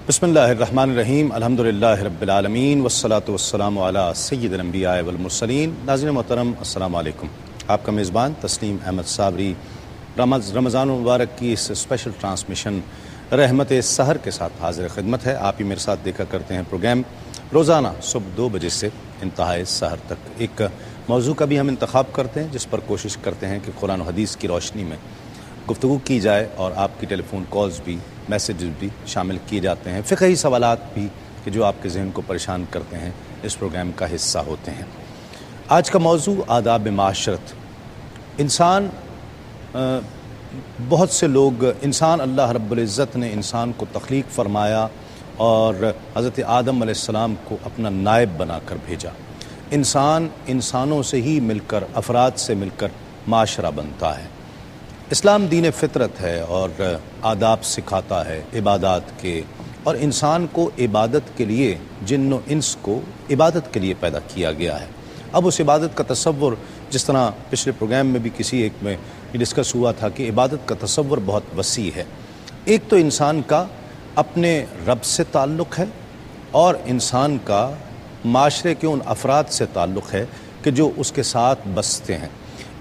بسم اللہ الرحمن الرحیم الحمدللہ رب العالمین والصلاة والسلام علی سید الانبیاء والمرسلین۔ ناظرین محترم السلام علیکم۔ آپ کا میزبان تسلیم احمد صابری رمضان المبارک کی اس اسپیشل ٹرانسمیشن رحمت سحر کے ساتھ حاضر خدمت ہے۔ آپ ہی میرے ساتھ دیکھا کرتے ہیں پروگرام روزانہ صبح 2 بجے سے انتہائے سحر تک۔ ایک موضوع کا بھی ہم انتخاب کرتے ہیں جس پر کوشش کرتے ہیں کہ قرآن و حدیث کی روشنی میں گفتگو کی جائے اور آپ کی ٹیلی فون کالز بھی، میسیجز بھی شامل کیے جاتے ہیں، فقہی سوالات بھی کہ جو آپ کے ذہن کو پریشان کرتے ہیں اس پروگرام کا حصہ ہوتے ہیں۔ آج کا موضوع آداب معاشرت۔ بہت سے لوگ اللہ رب العزت نے انسان کو تخلیق فرمایا اور حضرت آدم علیہ السلام کو اپنا نائب بنا کر بھیجا۔ انسانوں سے ہی مل کر، افراد سے مل کر معاشرہ بنتا ہے۔ اسلام دین فطرت ہے اور آداب سکھاتا ہے عبادات کے، اور انسان کو عبادت کے لیے، جن و انس کو عبادت کے لیے پیدا کیا گیا ہے۔ اب اس عبادت کا تصور، جس طرح پچھلے پروگرام میں بھی کسی ایک میں یہ ڈسکس ہوا تھا کہ عبادت کا تصور بہت وسیع ہے۔ ایک تو انسان کا اپنے رب سے تعلق ہے، اور انسان کا معاشرے کے ان افراد سے تعلق ہے کہ جو اس کے ساتھ بستے ہیں۔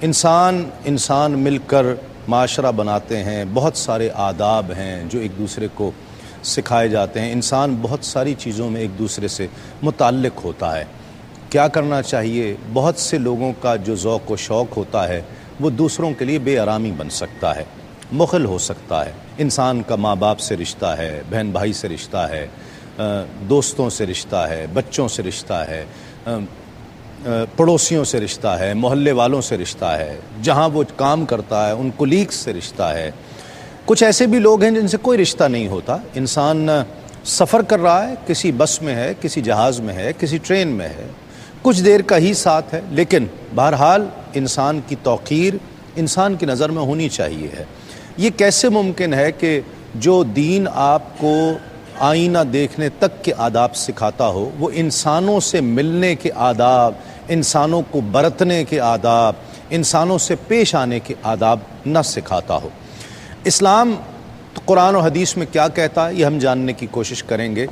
انسان مل کر معاشرہ بناتے ہیں، بہت سارے آداب ہیں جو ایک دوسرے کو سکھائے جاتے ہیں۔ انسان بہت ساری چیزوں میں ایک دوسرے سے متعلق ہوتا ہے۔ کیا کرنا چاہیے؟ بہت سے لوگوں کا جو ذوق و شوق ہوتا ہے وہ دوسروں کے لیے بے آرامی بن سکتا ہے، مخل ہو سکتا ہے۔ انسان کا ماں باپ سے رشتہ ہے، بہن بھائی سے رشتہ ہے، دوستوں سے رشتہ ہے، بچوں سے رشتہ ہے، پڑوسیوں سے رشتہ ہے، محلے والوں سے رشتہ ہے، جہاں وہ کام کرتا ہے ان کولیگز سے رشتہ ہے۔ کچھ ایسے بھی لوگ ہیں جن سے کوئی رشتہ نہیں ہوتا۔ انسان سفر کر رہا ہے، کسی بس میں ہے، کسی جہاز میں ہے، کسی ٹرین میں ہے، کچھ دیر کا ہی ساتھ ہے، لیکن بہرحال انسان کی توقیر انسان کی نظر میں ہونی چاہیے ہے۔ یہ کیسے ممکن ہے کہ جو دین آپ کو آئینہ دیکھنے تک کے آداب سکھاتا ہو، وہ انسانوں سے ملنے کے آداب، انسانوں کو برتنے کے آداب، انسانوں سے پیش آنے کے آداب نہ سکھاتا ہو؟ اسلام قرآن و حدیث میں کیا کہتا ہے یہ ہم جاننے کی کوشش کریں گے۔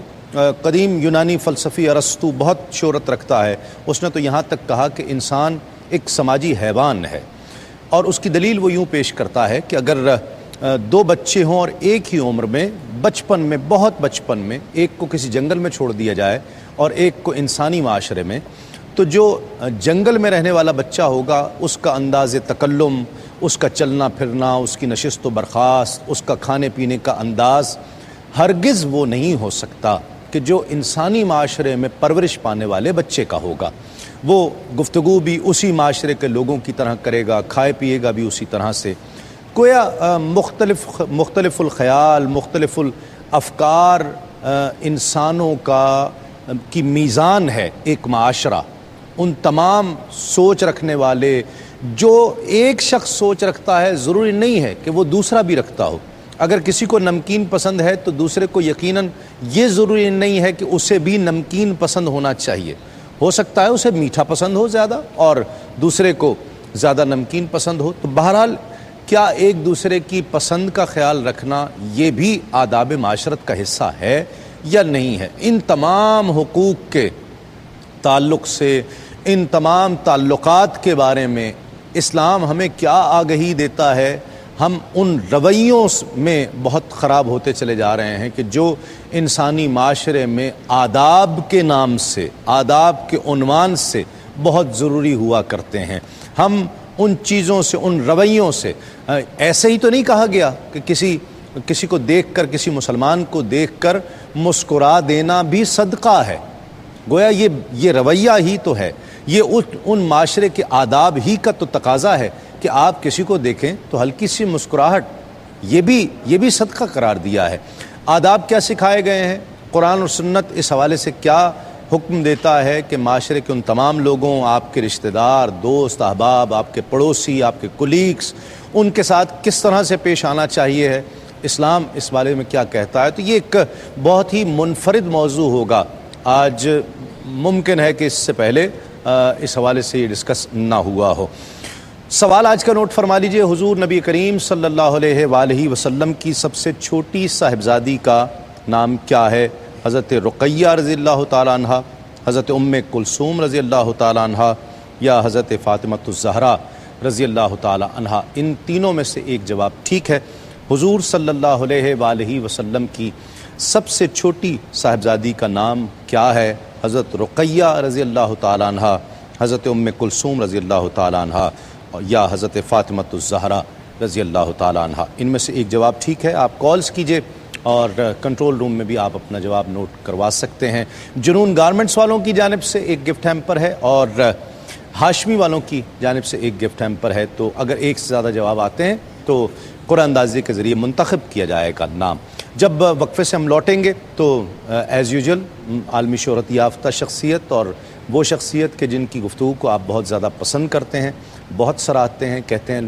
قدیم یونانی فلسفی ارسطو بہت شہرت رکھتا ہے۔ اس نے تو یہاں تک کہا کہ انسان ایک سماجی حیوان ہے، اور اس کی دلیل وہ یوں پیش کرتا ہے کہ اگر 2 بچے ہوں اور ایک ہی عمر میں، بہت بچپن میں، ایک کو کسی جنگل میں چھوڑ دیا جائے اور ایک کو انسانی معاشرے میں، تو جو جنگل میں رہنے والا بچہ ہوگا اس کا انداز تکلم، اس کا چلنا پھرنا، اس کی نشست و برخاست، اس کا کھانے پینے کا انداز ہرگز وہ نہیں ہو سکتا کہ جو انسانی معاشرے میں پرورش پانے والے بچے کا ہوگا۔ وہ گفتگو بھی اسی معاشرے کے لوگوں کی طرح کرے گا، کھائے پیے گا بھی اسی طرح سے۔ گویا مختلف الخیال، مختلف الافکار انسانوں کی میزان ہے ایک معاشرہ۔ ان تمام سوچ رکھنے والے، جو ایک شخص سوچ رکھتا ہے ضروری نہیں ہے کہ وہ دوسرا بھی رکھتا ہو۔ اگر کسی کو نمکین پسند ہے تو دوسرے کو یقیناً یہ ضروری نہیں ہے کہ اسے بھی نمکین پسند ہونا چاہیے۔ ہو سکتا ہے اسے میٹھا پسند ہو زیادہ اور دوسرے کو زیادہ نمکین پسند ہو۔ تو بہرحال کیا ایک دوسرے کی پسند کا خیال رکھنا یہ بھی آداب معاشرت کا حصہ ہے یا نہیں ہے؟ ان تمام حقوق کے تعلق سے، ان تمام تعلقات کے بارے میں اسلام ہمیں کیا آگہی دیتا ہے؟ ہم ان رویوں میں بہت خراب ہوتے چلے جا رہے ہیں کہ جو انسانی معاشرے میں آداب کے نام سے، آداب کے عنوان سے بہت ضروری ہوا کرتے ہیں۔ ہم ان چیزوں سے، ان رویوں سے، ایسے ہی تو نہیں کہا گیا کہ کسی کو دیکھ کر، کسی مسلمان کو دیکھ کر مسکرا دینا بھی صدقہ ہے۔ گویا یہ رویہ ہی تو ہے، یہ ان معاشرے کے آداب ہی کا تو تقاضا ہے کہ آپ کسی کو دیکھیں تو ہلکی سی مسکراہٹ، یہ بھی صدقہ قرار دیا ہے۔ آداب کیا سکھائے گئے ہیں؟ قرآن اور سنت اس حوالے سے کیا حکم دیتا ہے کہ معاشرے کے ان تمام لوگوں، آپ کے رشتہ دار، دوست، احباب، آپ کے پڑوسی، آپ کے کولیگز، ان کے ساتھ کس طرح سے پیش آنا چاہیے ہے؟ اسلام اس بارے میں کیا کہتا ہے؟ تو یہ ایک بہت ہی منفرد موضوع ہوگا۔ آج ممکن ہے کہ اس سے پہلے اس حوالے سے یہ ڈسکس نہ ہوا ہو۔ سوال آج کا نوٹ فرما لیجئے۔ حضور نبی کریم صلی اللہ علیہ وآلہ وسلم کی سب سے چھوٹی صاحبزادی کا نام کیا ہے؟ حضرت رقیہ رضی اللہ تعالیٰ عنہ، حضرت کلثوم رضی اللہ تعالیٰ عنہ، یا حضرت فاطمۃ الزہرا رضی اللہ تعالیٰ عنہ؟ ان تینوں میں سے ایک جواب ٹھیک ہے۔ حضور صلی اللہ علیہ وآلہ وسلم کی سب سے چھوٹی صاحبزادی کا نام کیا ہے؟ حضرت رقیہ رضی اللہ تعالیٰ عنہ، حضرت کلثوم رضی اللہ تعالیٰ عنہ، یا حضرت فاطمۃ الزہرا رضی اللہ تعالیٰ عنہ؟ ان میں سے ایک جواب ٹھیک ہے۔ آپ کالز کیجئے اور کنٹرول روم میں بھی آپ اپنا جواب نوٹ کروا سکتے ہیں۔ جنون گارمنٹس والوں کی جانب سے ایک گفٹ ہیمپر ہے اور ہاشمی والوں کی جانب سے ایک گفٹ ہیمپر ہے، تو اگر ایک سے زیادہ جواب آتے ہیں تو قرآن اندازی کے ذریعے منتخب کیا جائے گا نام۔ جب وقفے سے ہم لوٹیں گے تو ایز یوزول عالمی شہرت یافتہ شخصیت اور وہ شخصیت کہ جن کی گفتگو کو آپ بہت زیادہ پسند کرتے ہیں، بہت سراہتے ہیں، کہتے ہیں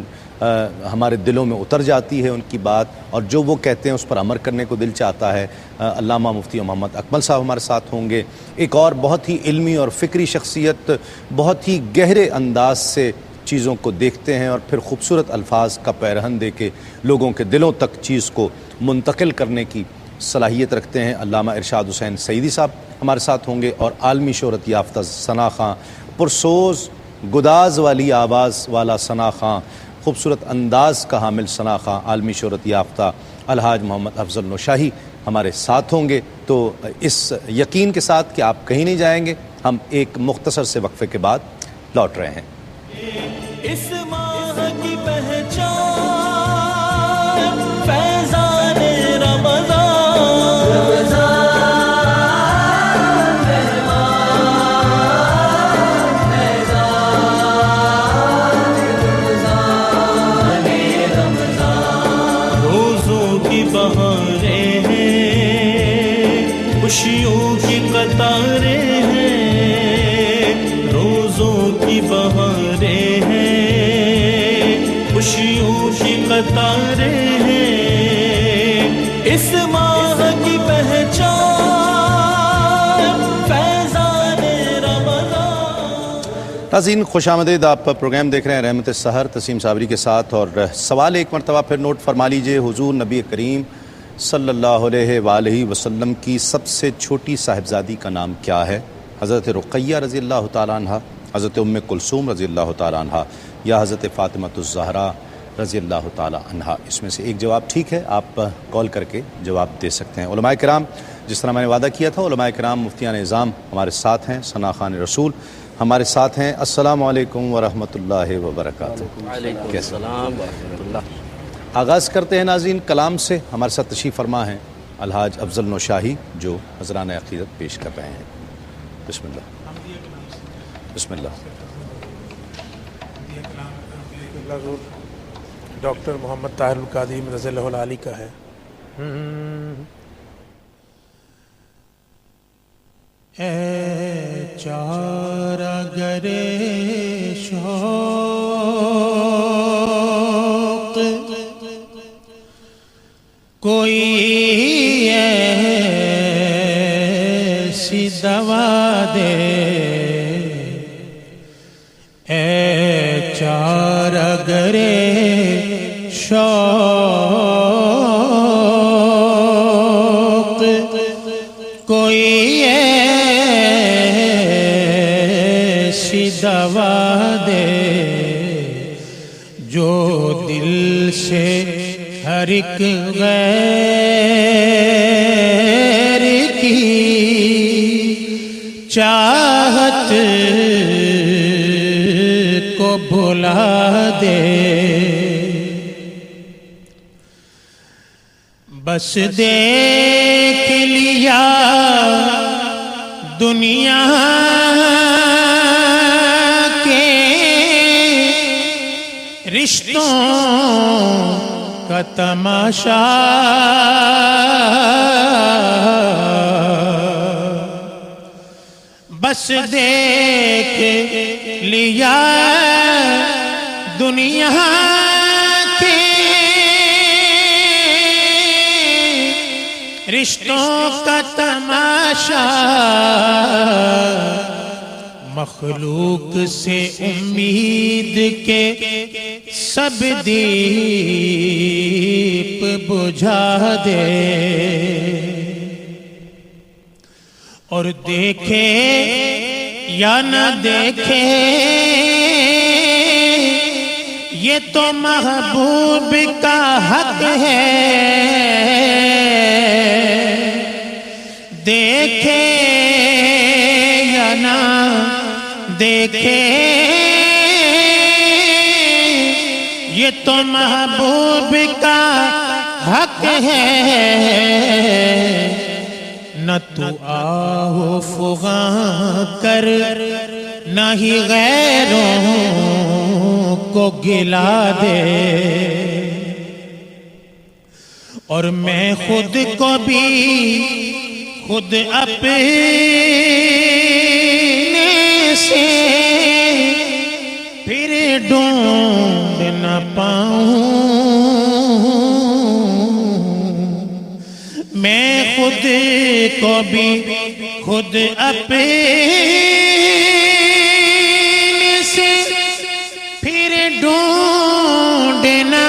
ہمارے دلوں میں اتر جاتی ہے ان کی بات، اور جو وہ کہتے ہیں اس پر عمل کرنے کو دل چاہتا ہے، علامہ مفتی محمد اکمل صاحب ہمارے ساتھ ہوں گے۔ ایک اور بہت ہی علمی اور فکری شخصیت، بہت ہی گہرے انداز سے چیزوں کو دیکھتے ہیں اور پھر خوبصورت الفاظ کا پیرہن دے کے لوگوں کے دلوں تک چیز کو منتقل کرنے کی صلاحیت رکھتے ہیں۔ علامہ ارشاد حسین سعیدی صاحب ہمارے ساتھ ہوں گے، اور عالمی شہرت یافتہ ثنا خاں، پرسوز گداز والی آواز والا ثنا خاں، خوبصورت انداز کا حامل ثنا خاں، عالمی شہرت یافتہ الحاج محمد افضل نوشاہی ہمارے ساتھ ہوں گے۔ تو اس یقین کے ساتھ کہ آپ کہیں نہیں جائیں گے، ہم ایک مختصر سے وقفے کے بعد لوٹ رہے ہیں۔ اس ماہ کی پہچان فیضان رمضان، روزوں کی بہاریں ہیں، خوشیوں کی قطاریں ہیں، روزوں کی بہاریں ہیں، خوشیوں کی قطاریں ہیں، اس ماہ کی پہچان فیضان رمضان۔ ناظرین خوش آمدید، آپ پروگرام دیکھ رہے ہیں رحمت سحر تسیم صابری کے ساتھ، اور سوال ایک مرتبہ پھر نوٹ فرما لیجئے۔ حضور نبی کریم صلی اللہ علیہ وآلہ وسلم کی سب سے چھوٹی صاحبزادی کا نام کیا ہے؟ حضرت رقیہ رضی اللہ تعالیٰ عنہ، حضرت کلثوم رضی اللہ تعالیٰ عنہ، یا حضرت فاطمۃ الزہرا رضی اللہ تعالیٰ عنہ؟ اس میں سے ایک جواب ٹھیک ہے، آپ کال کر کے جواب دے سکتے ہیں۔ علماء کرام، جس طرح میں نے وعدہ کیا تھا، علماء کرام مفتیان نظام ہمارے ساتھ ہیں، ثنا خان رسول ہمارے ساتھ ہیں۔ السلام علیکم ورحمۃ اللہ وبرکاتہ۔ وعلیکم السلام ورحمۃ اللہ۔ آغاز کرتے ہیں ناظرین کلام سے۔ ہمارے ساتھ تشریف فرما ہیں الحاج افضل نوشاہی جو حضران عقیدت پیش کر رہے ہیں۔ بسم اللہ بسم اللہ۔ ڈاکٹر محمد طاہر القادری رضی اللہ العالی کا ہے۔ اے چارہ گرے شوق کوئی ایسی دوا دے، اے چارہ گرے شوق کوئی ایسی دوا دے جو دل سے ہر ایک غیر کی چاہت کو بھلا دے۔ بس دیکھ لیا دنیا کے رشتوں کا تماشا، بس دیکھ لیا دنیا کے رشتوں کا تماشا، مخلوق سے امید کے سب دیپ بجھا دے۔ اور دیکھے یا نہ دیکھے یہ تو محبوب کا حق ہے، دیکھے یا نہ دیکھے یہ تو محبوب کا حق ہے، نہ تو آہو فغاں کر نہ ہی غیروں کو گلا دے، اور میں خود کو بھی خود اپنے سے پھر ڈھونڈ نہ پاؤں، میں خود کو بھی خود اپنے سے پھر ڈھونڈ نہ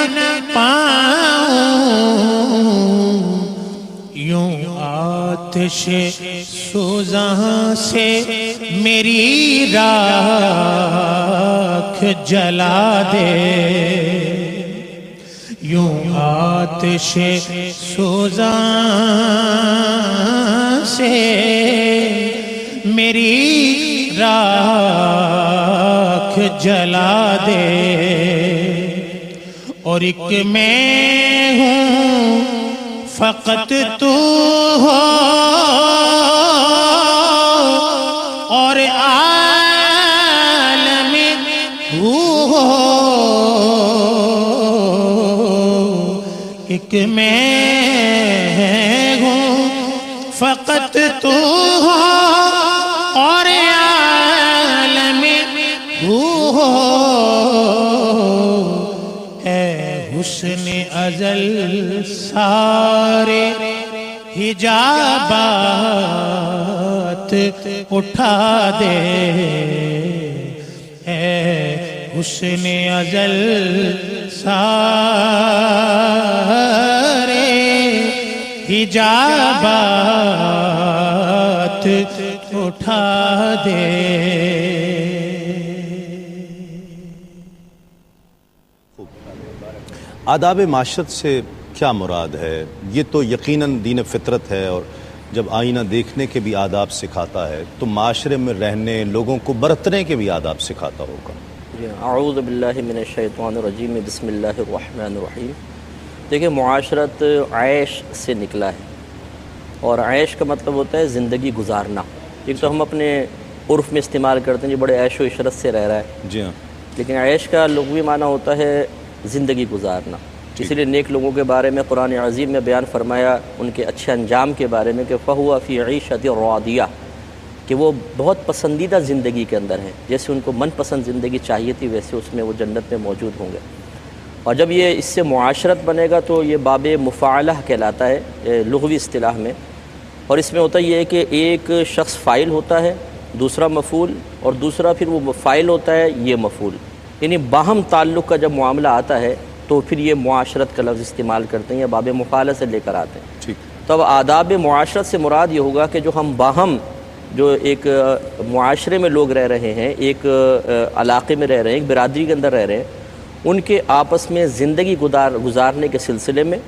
پاؤں، یوں آتش سوزاں سے میری راکھ جلا دے، یوں آتش سوزاں سے میری راکھ جلا دے، اور ایک میں ہوں فقط تو ہو اور عالم ہو، ایک میں ہوں فقط تو ہو اور عالم ہو، اے حسن ازل سارے حجابات اٹھا دے، اے حسن ازل سارے حجابات اٹھا دے۔ آداب معاشرت سے کیا مراد ہے؟ یہ تو یقیناً دین فطرت ہے، اور جب آئینہ دیکھنے کے بھی آداب سکھاتا ہے تو معاشرے میں رہنے، لوگوں کو برتنے کے بھی آداب سکھاتا ہوگا۔ اعوذ باللہ من الشیطان الرجیم، بسم اللہ الرحمن الرحیم۔ دیکھیں، معاشرت عیش سے نکلا ہے، اور عیش کا مطلب ہوتا ہے زندگی گزارنا۔ ایک تو ہم اپنے عرف میں استعمال کرتے ہیں جو بڑے عیش و عشرت سے رہ رہا ہے، جی ہاں، لیکن عیش کا لغوی معنی ہوتا ہے زندگی گزارنا۔ اسی لیے نیک لوگوں کے بارے میں قرآن عظیم میں بیان فرمایا ان کے اچھے انجام کے بارے میں کہ فَهُوَ فِي عِيشَةٍ رَاضِيَةٍ، کہ وہ بہت پسندیدہ زندگی کے اندر ہیں، جیسے ان کو من پسند زندگی چاہیے تھی ویسے اس میں وہ جنت میں موجود ہوں گے۔ اور جب یہ اس سے معاشرت بنے گا تو یہ باب مفاعلہ کہلاتا ہے لغوی اصطلاح میں، اور اس میں ہوتا یہ ہے کہ ایک شخص فاعل ہوتا ہے، دوسرا مفعول، اور دوسرا پھر وہ فاعل ہوتا ہے یہ مفعول، یعنی باہم تعلق کا جب معاملہ آتا ہے تو پھر یہ معاشرت کا لفظ استعمال کرتے ہیں یا باب مفاعلہ سے لے کر آتے ہیں۔ ٹھیک۔ تو اب آداب معاشرت سے مراد یہ ہوگا کہ جو ہم باہم جو ایک معاشرے میں لوگ رہ رہے ہیں، ایک علاقے میں رہ رہے ہیں، ایک برادری کے اندر رہ رہے ہیں، ان کے آپس میں زندگی گزارنے کے سلسلے میں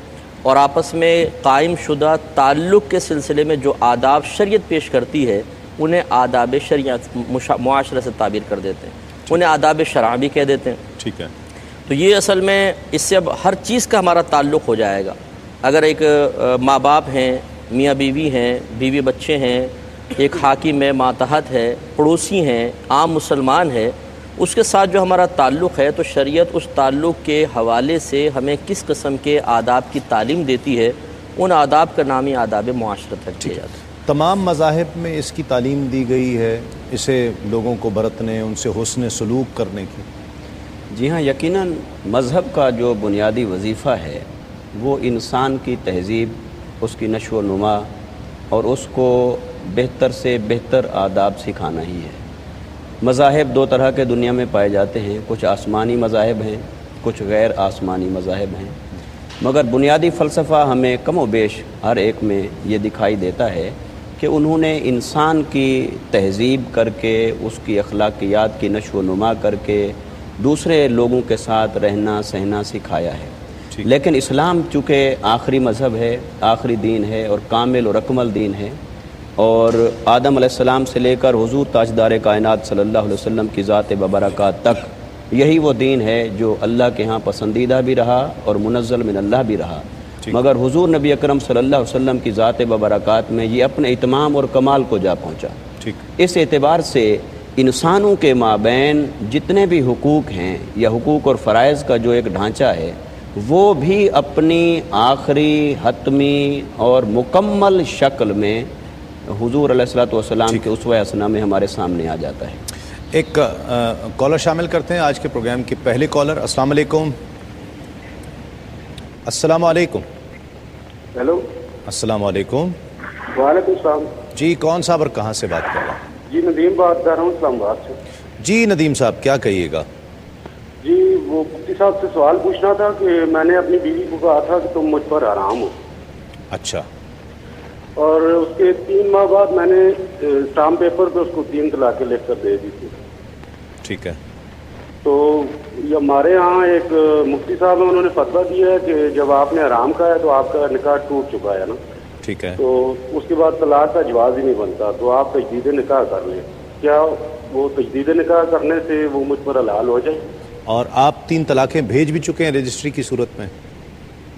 اور آپس میں قائم شدہ تعلق کے سلسلے میں جو آداب شریعت پیش کرتی ہے انہیں آداب شریعت معاشرے سے تعبیر کر دیتے ہیں، انہیں آداب شرع بھی کہہ دیتے ہیں۔ ٹھیک ہے۔ تو یہ اصل میں اس سے اب ہر چیز کا ہمارا تعلق ہو جائے گا۔ اگر ایک ماں باپ ہیں، میاں بیوی ہیں، بیوی بچے ہیں، ایک حاکم ہے، ماتحت ہے، پڑوسی ہیں، عام مسلمان ہے، اس کے ساتھ جو ہمارا تعلق ہے تو شریعت اس تعلق کے حوالے سے ہمیں کس قسم کے آداب کی تعلیم دیتی ہے، ان آداب کا نام ہی آداب معاشرت ہے۔ تمام مذاہب میں اس کی تعلیم دی گئی ہے، اسے لوگوں کو برتنے، ان سے حسن سلوک کرنے کی؟ جی ہاں، یقیناً مذہب کا جو بنیادی وظیفہ ہے وہ انسان کی تہذیب، اس کی نشو و نما اور اس کو بہتر سے بہتر آداب سکھانا ہی ہے۔ مذاہب دو طرح کے دنیا میں پائے جاتے ہیں، کچھ آسمانی مذاہب ہیں، کچھ غیر آسمانی مذاہب ہیں، مگر بنیادی فلسفہ ہمیں کم و بیش ہر ایک میں یہ دکھائی دیتا ہے کہ انہوں نے انسان کی تہذیب کر کے، اس کی اخلاقیات کی نشو و نما کر کے دوسرے لوگوں کے ساتھ رہنا سہنا سکھایا ہے۔ لیکن اسلام چونکہ آخری مذہب ہے، آخری دین ہے اور کامل اور اکمل دین ہے، اور آدم علیہ السلام سے لے کر حضور تاجدار کائنات صلی اللہ علیہ وسلم کی ذات ببرکات تک یہی وہ دین ہے جو اللہ کے ہاں پسندیدہ بھی رہا اور منزل من اللہ بھی رہا۔ مگر حضور نبی اکرم صلی اللہ علیہ وسلم کی ذات ببرکات میں یہ اپنے اتمام اور کمال کو جا پہنچا۔ اس اعتبار سے انسانوں کے مابین جتنے بھی حقوق ہیں یا حقوق اور فرائض کا جو ایک ڈھانچہ ہے، وہ بھی اپنی آخری حتمی اور مکمل شکل میں حضور علیہ الصلوۃ والسلام کے اسوہ حسنہ میں ہمارے سامنے آ جاتا ہے۔ ایک کالر شامل کرتے ہیں آج کے پروگرام کے پہلے کالر۔ السلام علیکم۔ السلام علیکم۔ ہیلو، السلام علیکم۔ وعلیکم السلام۔ جی کون صاحب اور کہاں سے بات کر رہے ہیں؟ جی ندیم بات کر رہا ہوں اسلام آباد سے۔ جی ندیم صاحب کیا کہیے گا؟ جی وہ مفتی صاحب سے سوال پوچھنا تھا کہ میں نے اپنی بیوی کو کہا تھا کہ تم مجھ پر حرام ہو، اچھا، اور اس کے 3 ماہ بعد میں نے اسٹامپ پیپر پہ اس کو 3 طلاقیں لکھ کر دے دی تھی۔ ٹھیک ہے۔ تو یہ ہمارے ہاں ایک مفتی صاحب ہیں، انہوں نے فتویٰ دیا ہے کہ جب آپ نے حرام کہا ہے تو آپ کا نکاح ٹوٹ چکا ہے نا، ٹھیک ہے، تو اس کے بعد طلاق کا جواز ہی نہیں بنتا، تو آپ تجدید نکاح کر لیں۔ کیا وہ تجدید نکاح کرنے سے وہ مجھ پر حلال ہو جائے؟ اور آپ 3 طلاقیں بھیج بھی چکے ہیں رجسٹری کی صورت میں؟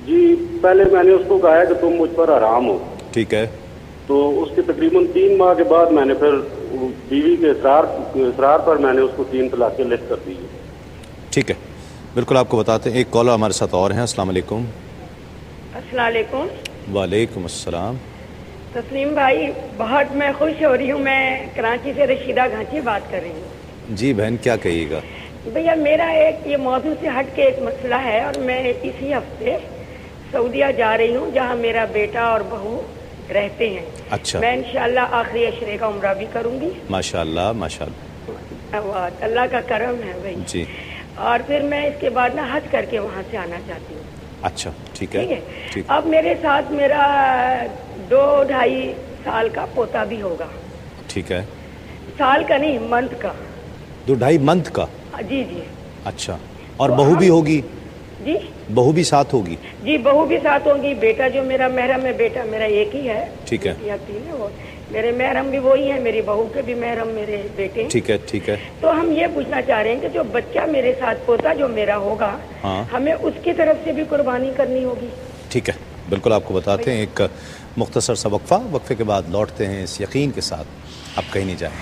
جی پہلے میں نے اس کو کہا ہے کہ تم مجھ پر حرام ہو، ٹھیک ہے، تو اس کے تقریباً 3 ماہ کے بعد میں نے پھر بیوی کے اصرار پر میں نے اس کو 3 طلاقیں لکھ کر دی۔ ٹھیک ہے، بالکل آپ کو بتاتے ہیں۔ ایک کالر ہمارے ساتھ اور ہیں۔ السلام علیکم۔ السلام علیکم۔ وعلیکم السلام۔ تسلیم بھائی بہت میں خوش ہو رہی ہوں، میں کراچی سے رشیدہ گھانچی بات کر رہی ہوں۔ جی بہن کیا کہیے گا؟ بھیا میرا ایک یہ موضوع سے ہٹ کے ایک مسئلہ ہے، اور میں اسی ہفتے سعودیہ جا رہی ہوں جہاں میرا بیٹا اور بہو رہتے ہیں۔ اچھا، میں انشاءاللہ آخری عشرے کا عمرہ بھی کروں گی۔ ماشاءاللہ ماشاءاللہ، اللہ کا کرم ہے بھائی جی، اور پھر میں اس کے بعد نا حج کر کے وہاں سے آنا چاہتی ہوں۔ اچھا ٹھیک ہے، ٹھیک۔ اب میرے ساتھ میرا 2-2.5 سال کا پوتا بھی ہوگا۔ ٹھیک ہے، سال کا نہیں، منتھ کا۔ 2-2.5 منتھ کا؟ جی جی۔ اچھا، اور بہو بھی ہوگی؟ جی بہو بھی ساتھ ہوگی؟ جی بہو بھی ساتھ ہوگی۔ بیٹا جو میرا محرم ہے، بیٹا میرا ایک ہی ہے۔ ٹھیک ہے، یا 3 ہے، وہ میرے محرم بھی وہی ہیں، میری بہو کے بھی محرم میرے بیٹے ہیں۔ ٹھیک ہے، ٹھیک ہے۔ تو ہم یہ پوچھنا چاہ رہے ہیں کہ جو بچہ میرے ساتھ پوتا جو میرا ہوگا، ہمیں اس کی طرف سے بھی قربانی کرنی ہوگی؟ ٹھیک ہے، بالکل آپ کو بتاتے ہیں۔ ایک مختصر سا وقفہ، وقفے کے بعد لوٹتے ہیں اس یقین کے ساتھ آپ کہیں نہیں جائیں۔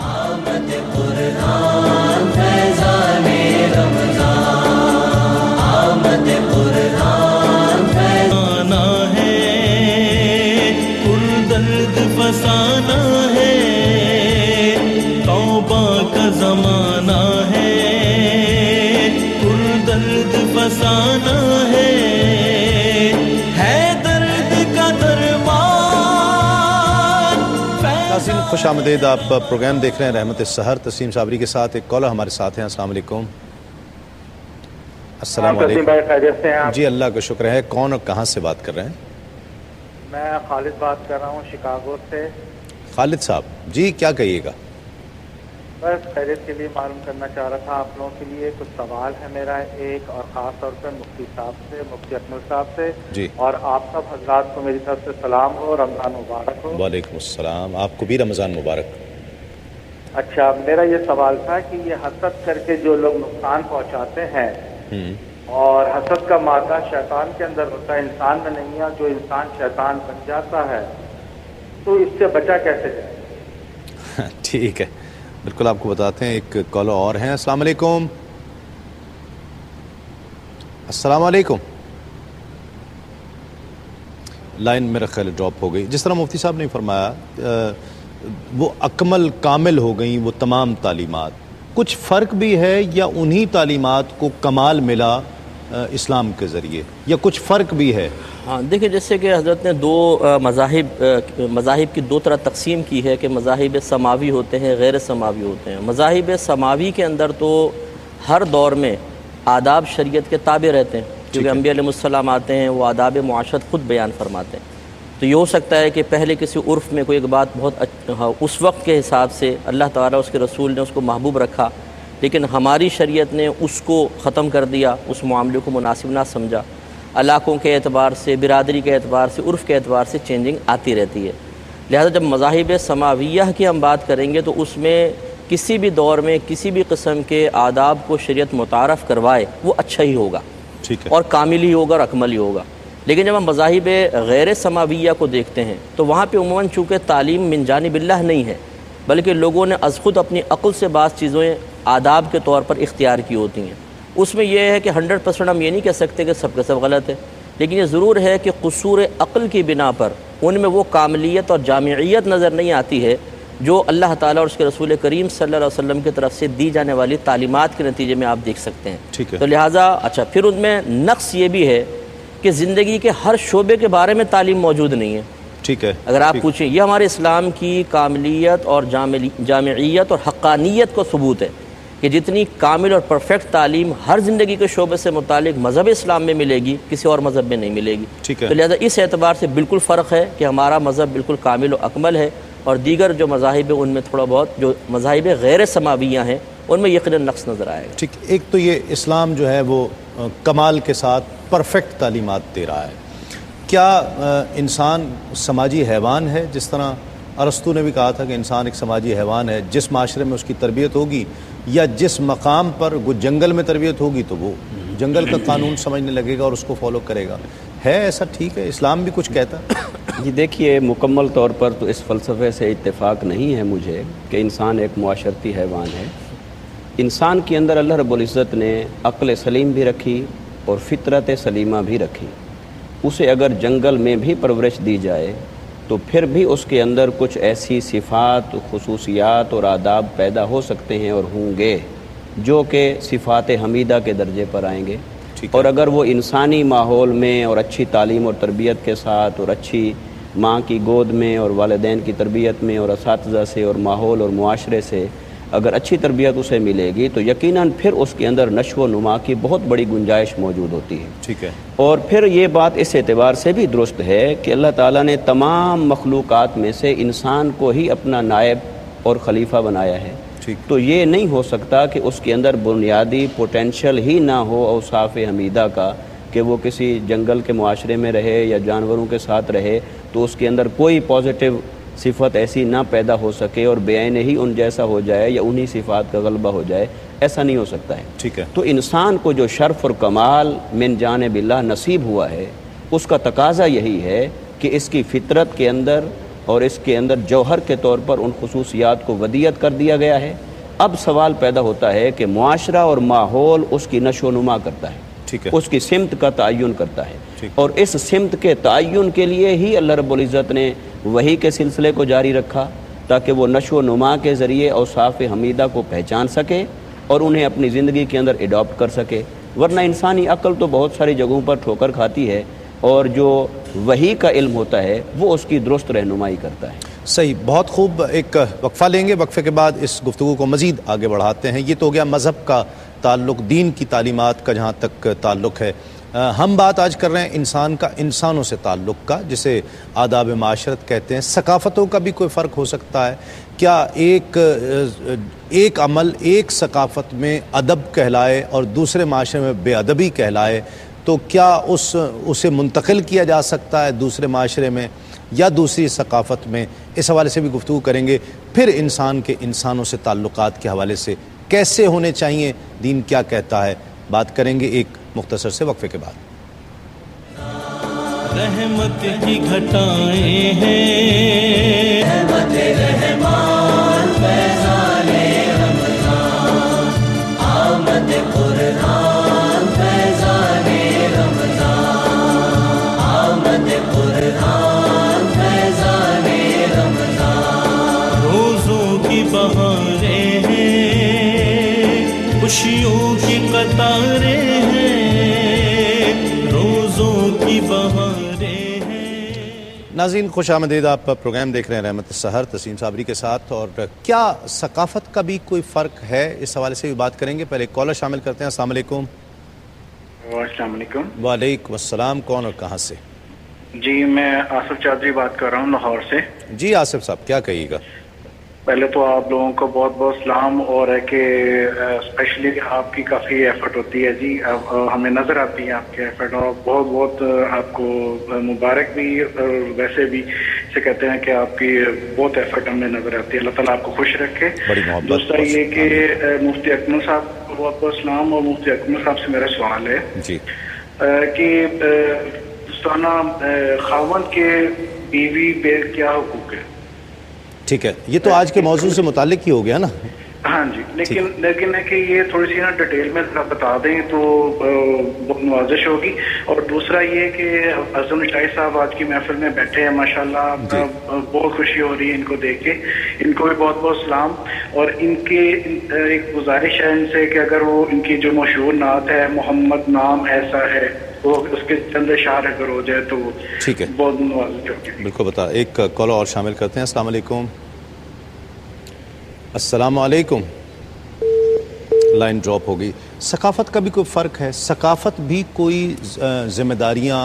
آمد قرآن فیضان رمضان، آمد قرآن فیضانا ہے، پر درد فسانہ ہے، توبہ کا زمانہ ہے، پر درد فسانہ ہے درد کا درمان۔ ناظرین خوش آمدید، آپ پروگرام دیکھ رہے ہیں رحمت السحر، تسلیم صابری کے ساتھ۔ ایک کالر ہمارے ساتھ ہیں۔ السلام علیکم۔ السلام علیکم۔ جی اللہ کا شکر ہے۔ کون اور کہاں سے بات کر رہے ہیں؟ میں خالد بات کر رہا ہوں شکاگو سے۔ خالد صاحب جی کیا کہیے گا؟ بس خیریت کے لیے معلوم کرنا چاہ رہا تھا آپ لوگوں کے لیے کچھ سوال ہے میرا ایک، اور خاص طور پر مفتی صاحب سے، مفتی اکمل صاحب سے جی، اور آپ سب حضرات کو میری طرف سے سلام ہو، رمضان مبارک ہو۔ وعلیکم السلام، آپ کو بھی رمضان مبارک۔ اچھا میرا یہ سوال تھا کہ یہ حسد کر کے جو لوگ نقصان پہنچاتے ہیں، اور حسد کا مادہ شیطان کے اندر ہوتا ہے، انسان میں نہیں ہے، جو انسان شیطان بن جاتا ہے تو اس سے بچا کیسے جائے؟ ٹھیک ہے، بالکل آپ کو بتاتے ہیں۔ ایک کالر اور ہیں۔ السلام علیکم۔ السلام علیکم۔ لائن میرا خیال ڈراپ ہو گئی۔ جس طرح مفتی صاحب نے فرمایا وہ اکمل کامل ہو گئیں وہ تمام تعلیمات، کچھ فرق بھی ہے یا انہی تعلیمات کو کمال ملا اسلام کے ذریعے، یا کچھ فرق بھی ہے؟ ہاں دیکھیں، جیسے کہ حضرت نے مذاہب کی 2 طرح تقسیم کی ہے کہ مذاہب سماوی ہوتے ہیں، غیر سماوی ہوتے ہیں۔ مذاہب سماوی کے اندر تو ہر دور میں آداب شریعت کے تابع رہتے ہیں، کیونکہ انبیاء علیہ السلام آتے ہیں، وہ آداب معاشرت خود بیان فرماتے ہیں۔ تو یہ ہو سکتا ہے کہ پہلے کسی عرف میں کوئی ایک بات بہت اس وقت کے حساب سے اللہ تعالیٰ اس کے رسول نے اس کو محبوب رکھا، لیکن ہماری شریعت نے اس کو ختم کر دیا، اس معاملے کو مناسب نہ سمجھا۔ علاقوں کے اعتبار سے، برادری کے اعتبار سے، عرف کے اعتبار سے چینجنگ آتی رہتی ہے۔ لہذا جب مذاہب سماویہ کی ہم بات کریں گے تو اس میں کسی بھی دور میں کسی بھی قسم کے آداب کو شریعت متعارف کروائے وہ اچھا ہی ہوگا اور کامل ہی ہوگا اور اکمل ہی ہوگا۔ لیکن جب ہم مذاہب غیر سماویہ کو دیکھتے ہیں تو وہاں پہ عموماً چونکہ تعلیم من جانب اللہ نہیں ہے، بلکہ لوگوں نے از خود اپنی عقل سے بعض چیزیں آداب کے طور پر اختیار کی ہوتی ہیں۔ اس میں یہ ہے کہ 100% ہم یہ نہیں کہہ سکتے کہ سب کا سب غلط ہے، لیکن یہ ضرور ہے کہ قصور عقل کی بنا پر ان میں وہ کاملیت اور جامعیت نظر نہیں آتی ہے جو اللہ تعالیٰ اور اس کے رسول کریم صلی اللہ علیہ وسلم کی طرف سے دی جانے والی تعلیمات کے نتیجے میں آپ دیکھ سکتے ہیں۔ تو لہٰذا اچھا پھر ان میں نقص یہ بھی ہے کہ زندگی کے ہر شعبے کے بارے میں تعلیم موجود نہیں ہے۔ ٹھیک ہے، اگر آپ پوچھیں، یہ ہمارے اسلام کی کاملیت اور جامعیت اور حقانیت کو ثبوت ہے کہ جتنی کامل اور پرفیکٹ تعلیم ہر زندگی کے شعبے سے متعلق مذہب اسلام میں ملے گی، کسی اور مذہب میں نہیں ملے گی۔ تو لہذا اس اعتبار سے بالکل فرق ہے کہ ہمارا مذہب بالکل کامل و اکمل ہے، اور دیگر جو مذاہب ہیں ان میں تھوڑا بہت جو مذاہب غیر سماویہ ہیں ان میں یقیناً نقص نظر آئے گا۔ ٹھیک، ایک تو یہ اسلام جو ہے وہ کمال کے ساتھ پرفیکٹ تعلیمات دے رہا ہے۔ کیا انسان سماجی حیوان ہے؟ جس طرح ارسطو نے بھی کہا تھا کہ انسان ایک سماجی حیوان ہے، جس معاشرے میں اس کی تربیت ہوگی یا جس مقام پر وہ جنگل میں تربیت ہوگی تو وہ جنگل کا قانون سمجھنے لگے گا اور اس کو فالو کرے گا۔ ہے ایسا؟ ٹھیک ہے، اسلام بھی کچھ کہتا ہے؟ جی دیکھیے، مکمل طور پر تو اس فلسفے سے اتفاق نہیں ہے مجھے کہ انسان ایک معاشرتی حیوان ہے۔ انسان کے اندر اللہ رب العزت نے عقل سلیم بھی رکھی اور فطرت سلیمہ بھی رکھی۔ اسے اگر جنگل میں بھی پرورش دی جائے تو پھر بھی اس کے اندر کچھ ایسی صفات، خصوصیات اور آداب پیدا ہو سکتے ہیں اور ہوں گے جو کہ صفات حمیدہ کے درجے پر آئیں گے۔ اور اگر وہ انسانی ماحول میں اور اچھی تعلیم اور تربیت کے ساتھ اور اچھی ماں کی گود میں اور والدین کی تربیت میں اور اساتذہ سے اور ماحول اور معاشرے سے اگر اچھی تربیت اسے ملے گی تو یقیناً پھر اس کے اندر نشو و نما کی بہت بڑی گنجائش موجود ہوتی ہے۔ ٹھیک ہے، اور پھر یہ بات اس اعتبار سے بھی درست ہے کہ اللہ تعالیٰ نے تمام مخلوقات میں سے انسان کو ہی اپنا نائب اور خلیفہ بنایا ہے۔ تو یہ نہیں ہو سکتا کہ اس کے اندر بنیادی پوٹینشل ہی نہ ہو اوصاف حمیدہ کا، کہ وہ کسی جنگل کے معاشرے میں رہے یا جانوروں کے ساتھ رہے تو اس کے اندر کوئی پازیٹیو صفت ایسی نہ پیدا ہو سکے اور بے عین ہی ان جیسا ہو جائے یا انہی صفات کا غلبہ ہو جائے، ایسا نہیں ہو سکتا ہے۔ ٹھیک ہے، تو انسان کو جو شرف اور کمال من جانب اللہ نصیب ہوا ہے اس کا تقاضا یہی ہے کہ اس کی فطرت کے اندر اور اس کے اندر جوہر کے طور پر ان خصوصیات کو ودیعت کر دیا گیا ہے۔ اب سوال پیدا ہوتا ہے کہ معاشرہ اور ماحول اس کی نشو و نما کرتا ہے، اس کی سمت کا تعین کرتا ہے، اور اس سمت کے تعین کے لیے ہی اللہ رب العزت نے وحی کے سلسلے کو جاری رکھا تاکہ وہ نشو و نما کے ذریعے اوصاف حمیدہ کو پہچان سکے اور انہیں اپنی زندگی کے اندر اڈاپٹ کر سکے۔ ورنہ انسانی عقل تو بہت ساری جگہوں پر ٹھوکر کھاتی ہے اور جو وحی کا علم ہوتا ہے وہ اس کی درست رہنمائی کرتا ہے۔ صحیح، بہت خوب۔ ایک وقفہ لیں گے، وقفے کے بعد اس گفتگو کو مزید آگے بڑھاتے ہیں۔ یہ تو ہو گیا مذہب کا تعلق، دین کی تعلیمات کا جہاں تک تعلق ہے۔ ہم بات آج کر رہے ہیں انسان کا انسانوں سے تعلق کا، جسے آداب معاشرت کہتے ہیں۔ ثقافتوں کا بھی کوئی فرق ہو سکتا ہے کیا؟ ایک عمل ایک ثقافت میں ادب کہلائے اور دوسرے معاشرے میں بے ادبی کہلائے تو کیا اسے منتقل کیا جا سکتا ہے دوسرے معاشرے میں یا دوسری ثقافت میں؟ اس حوالے سے بھی گفتگو کریں گے۔ پھر انسان کے انسانوں سے تعلقات کے حوالے سے کیسے ہونے چاہیے، دین کیا کہتا ہے، بات کریں گے ایک مختصر سے وقفے کے بعد۔ رحمت کی گھٹائیں ہیں، رحمت رحمان فیضان رمضان، آمد قرآن فیضان رمضان، آمد قرآن فیضان رمضان۔ روزوں کی بہاریں ہیں، خوشیوں کی قطاریں ہیں، روزوں کی بہاریں ہیں۔ ناظرین خوش آمدید، آپ پروگرام دیکھ رہے ہیں رحمت السحر تسلیم صابری کے ساتھ۔ اور کیا ثقافت کا بھی کوئی فرق ہے، اس حوالے سے بھی بات کریں گے۔ پہلے کالر شامل کرتے ہیں۔ السلام علیکم۔ السلام علیکم۔ وعلیکم السلام، کون اور کہاں سے؟ جی میں آصف چودھری بات کر رہا ہوں لاہور سے. جی آصف صاحب کیا کہیے گا؟ پہلے تو آپ لوگوں کو بہت بہت سلام، اور ہے کہ اسپیشلی آپ کی کافی ایفرٹ ہوتی ہے جی، ہمیں نظر آتی ہے آپ کے ایفرٹ، اور بہت بہت آپ کو مبارک بھی، اور ویسے بھی سے کہتے ہیں کہ آپ کی بہت ایفرٹ ہمیں نظر آتی ہے. اللہ تعالیٰ آپ کو خوش رکھے. دوسرا یہ کہ مفتی اکمل صاحب کو بہت بہت سلام، اور مفتی اکمل صاحب سے میرا سوال ہے جی کہ دوستانہ خاوند کے بیوی پہ کیا حقوق ہے؟ ٹھیک ہے، یہ تو آج کے موضوع سے متعلق ہی ہو گیا نا. ہاں جی، لیکن ہے کہ یہ تھوڑی سی نا ڈیٹیل میں ذرا بتا دیں تو بہت نوازش ہوگی. اور دوسرا یہ کہ اعظم شاہی صاحب آج کی محفل میں بیٹھے ہیں ماشاءاللہ، بہت خوشی ہو رہی ہے ان کو دیکھ کے. ان کو بھی بہت بہت سلام. اور ان کے ایک گزارش ہے ان سے کہ اگر وہ ان کی جو مشہور نعت ہے محمد نام ایسا ہے، وہ اس کے چند اشعار اگر ہو جائے تو ٹھیک ہے، بہت نوازش ہوگی. بالکل بتا. ایک کال اور شامل کرتے ہیں. السلام علیکم. السلام علیکم. لائن ڈراپ ہو گئی. ثقافت کا بھی کوئی فرق ہے؟ ثقافت بھی کوئی ذمہ داریاں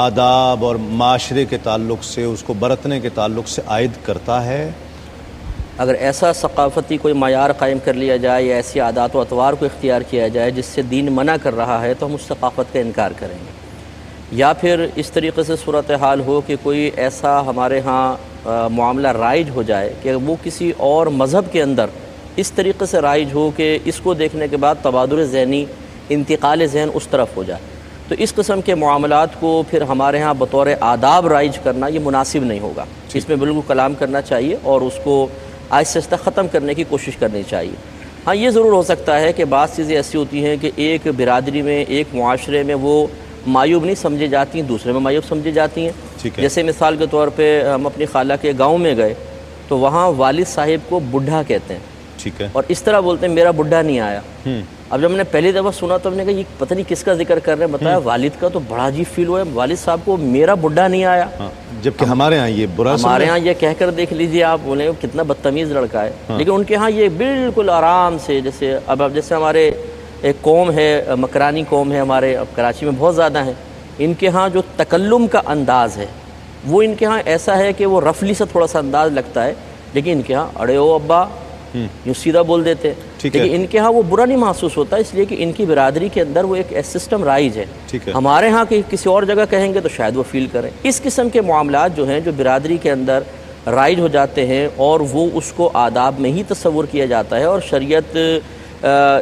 آداب اور معاشرے کے تعلق سے، اس کو برتنے کے تعلق سے عائد کرتا ہے؟ اگر ایسا ثقافتی کوئی معیار قائم کر لیا جائے یا ایسی عادات و اطوار کو اختیار کیا جائے جس سے دین منع کر رہا ہے، تو ہم اس ثقافت کا انکار کریں گے. یا پھر اس طریقے سے صورتحال ہو کہ کوئی ایسا ہمارے ہاں معاملہ رائج ہو جائے کہ وہ کسی اور مذہب کے اندر اس طریقے سے رائج ہو کہ اس کو دیکھنے کے بعد تبادل ذہنی، انتقال ذہن اس طرف ہو جائے، تو اس قسم کے معاملات کو پھر ہمارے ہاں بطور آداب رائج کرنا یہ مناسب نہیں ہوگا. اس میں بالکل کلام کرنا چاہیے اور اس کو آہستہ آہستہ ختم کرنے کی کوشش کرنی چاہیے. ہاں یہ ضرور ہو سکتا ہے کہ بعض چیزیں ایسی ہوتی ہیں کہ ایک برادری میں، ایک معاشرے میں وہ معیوب نہیں سمجھی جاتی ہیں، دوسرے میں معیوب سمجھی جاتی ہیں. جیسے مثال کے طور پہ ہم اپنی خالہ کے گاؤں میں گئے تو وہاں والد صاحب کو بڈھا کہتے ہیں، ٹھیک ہے، اور اس طرح بولتے ہیں میرا بڈھا نہیں آیا. اب جب میں نے پہلی دفعہ سنا تو ہم نے کہا یہ پتہ نہیں کس کا ذکر کر رہے ہیں. بتایا والد کا، تو بڑا عجیب فیل ہوا ہے، والد صاحب کو میرا بڈھا نہیں آیا. جبکہ ہمارے ہاں یہ برا، ہمارے ہاں یہ کہہ کر دیکھ لیجئے آپ، بولیں کتنا بدتمیز لڑکا ہے. لیکن ان کے ہاں یہ بالکل آرام سے، جیسے اب جیسے ہمارے ایک قوم ہے مکرانی قوم ہے ہمارے، اب کراچی میں بہت زیادہ ہیں، ان کے ہاں جو تکلم کا انداز ہے وہ ان کے ہاں ایسا ہے کہ وہ رفلی سے تھوڑا سا انداز لگتا ہے، لیکن ان کے ہاں اڑے او ابا یوں سیدھا بول دیتے. لیکن ان کے ہاں وہ برا نہیں محسوس ہوتا، اس لیے کہ ان کی برادری کے اندر وہ ایک سسٹم رائج ہے. ہمارے ہاں کسی اور جگہ کہیں گے تو شاید وہ فیل کریں. اس قسم کے معاملات جو ہیں جو برادری کے اندر رائج ہو جاتے ہیں اور وہ اس کو آداب میں ہی تصور کیا جاتا ہے، اور شریعت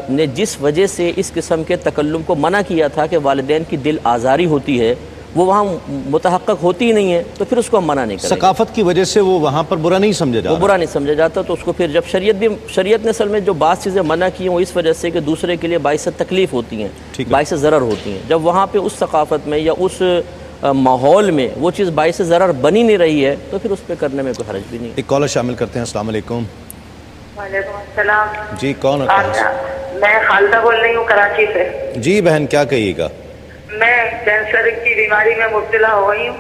نے جس وجہ سے اس قسم کے تکلم کو منع کیا تھا کہ والدین کی دل آزاری ہوتی ہے، وہ وہاں متحقق ہوتی ہی نہیں ہے، تو پھر اس کو ہم منع نہیں کریں. ثقافت کی وجہ سے وہ وہاں پر برا نہیں سمجھا جاتا، وہ برا نہیں سمجھا جاتا. تو اس کو پھر جب شریعت نے اصل میں جو بعض چیزیں منع کی ہیں وہ اس وجہ سے کہ دوسرے کے لیے باعث تکلیف ہوتی ہیں، باعث ضرر ہوتی ہیں. جب وہاں پہ اس ثقافت میں یا اس ماحول میں وہ چیز باعث ضرر بنی نہیں رہی ہے تو پھر اس پہ کرنے میں کوئی حرج بھی نہیں. ایک کالر شامل کرتے ہیں. السلام علیکم. وعلیکم السلام. جی کون ہے؟ میں خالدہ بول رہی ہوں کراچی سے. جی بہن کیا کہیے گا؟ میں کینسر کی بیماری میں مبتلا ہو گئی ہوں،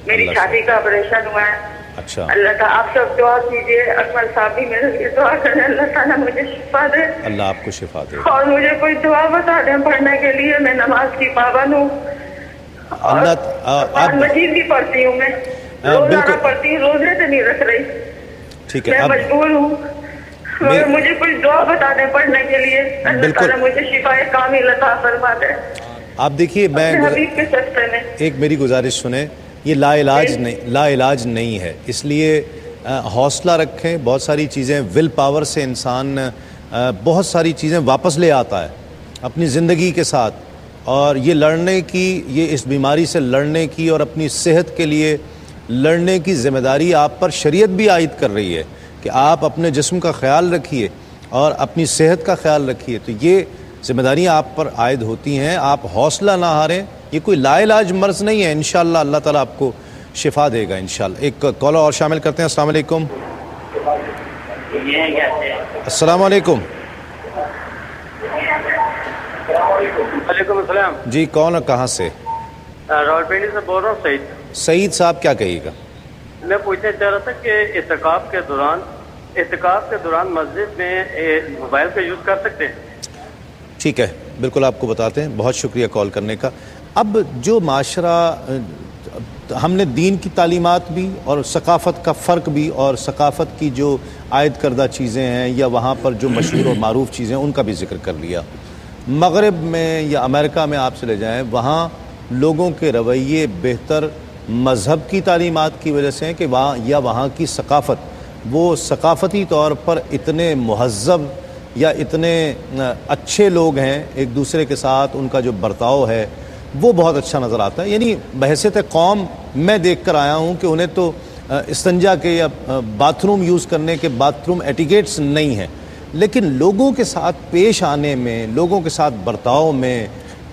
میری چھاتی کا آپریشن ہوا ہے. اچھا، اللہ تعالیٰ آپ سب دعا کیجیے، اکمل صاحب بھی میرے لیے دعا کریں، اللہ تعالیٰ مجھے شفا دے. اللہ آپ کو شفا دے. اور مجھے کوئی دعا بتا دیں پڑھنے کے لیے، میں نماز کی پابند ہوں، قرآن مجید بھی پڑھتی ہوں، میں روزانہ پڑھتی ہوں، روزے سے نہیں رکھ رہی. ٹھیک ہے، میں مجبور ہوں، مگر مجھے کوئی دعا بتا دیں پڑھنے کے لیے، اللہ تعالیٰ مجھے شفا کامل عطا فرما دے. آپ دیکھیے، میں ایک میری گزارش سنیں، یہ لا علاج نہیں ہے، اس لیے حوصلہ رکھیں. بہت ساری چیزیں ول پاور سے انسان بہت ساری چیزیں واپس لے آتا ہے اپنی زندگی کے ساتھ، اور یہ لڑنے کی، یہ اس بیماری سے لڑنے کی اور اپنی صحت کے لیے لڑنے کی ذمہ داری آپ پر شریعت بھی عائد کر رہی ہے کہ آپ اپنے جسم کا خیال رکھیے اور اپنی صحت کا خیال رکھیے. تو یہ ذمہ داریاں آپ پر عائد ہوتی ہیں، آپ حوصلہ نہ ہاریں. یہ کوئی لا علاج مرض نہیں ہے، انشاءاللہ اللہ تعالیٰ آپ کو شفا دے گا انشاءاللہ. ایک کالر اور شامل کرتے ہیں. السلام علیکم. السلام علیکم. وعلیکم السلام. جی کون ہے، کہاں سے؟ راولپنڈی سے بول رہا ہوں. سعید. سعید صاحب کیا کہیے گا؟ میں پوچھنا چاہ رہا تھا کہ اعتکاف کے دوران مسجد میں موبائل کا یوز کر سکتے ہیں؟ ٹھیک ہے، بالکل آپ کو بتاتے ہیں. بہت شکریہ کال کرنے کا. اب جو معاشرہ ہم نے دین کی تعلیمات بھی اور ثقافت کا فرق بھی اور ثقافت کی جو عائد کردہ چیزیں ہیں یا وہاں پر جو مشہور اور معروف چیزیں ان کا بھی ذکر کر لیا. مغرب میں یا امریکہ میں آپ چلے جائیں، وہاں لوگوں کے رویے بہتر مذہب کی تعلیمات کی وجہ سے ہیں کہ وہاں کی ثقافت، وہ ثقافتی طور پر اتنے مہذب یا اتنے اچھے لوگ ہیں، ایک دوسرے کے ساتھ ان کا جو برتاؤ ہے وہ بہت اچھا نظر آتا ہے. یعنی بحیثیت قوم میں دیکھ کر آیا ہوں کہ انہیں تو استنجا کے یا باتھ روم یوز کرنے کے باتھ روم ایٹیکیٹس نہیں ہیں، لیکن لوگوں کے ساتھ پیش آنے میں، لوگوں کے ساتھ برتاؤ میں،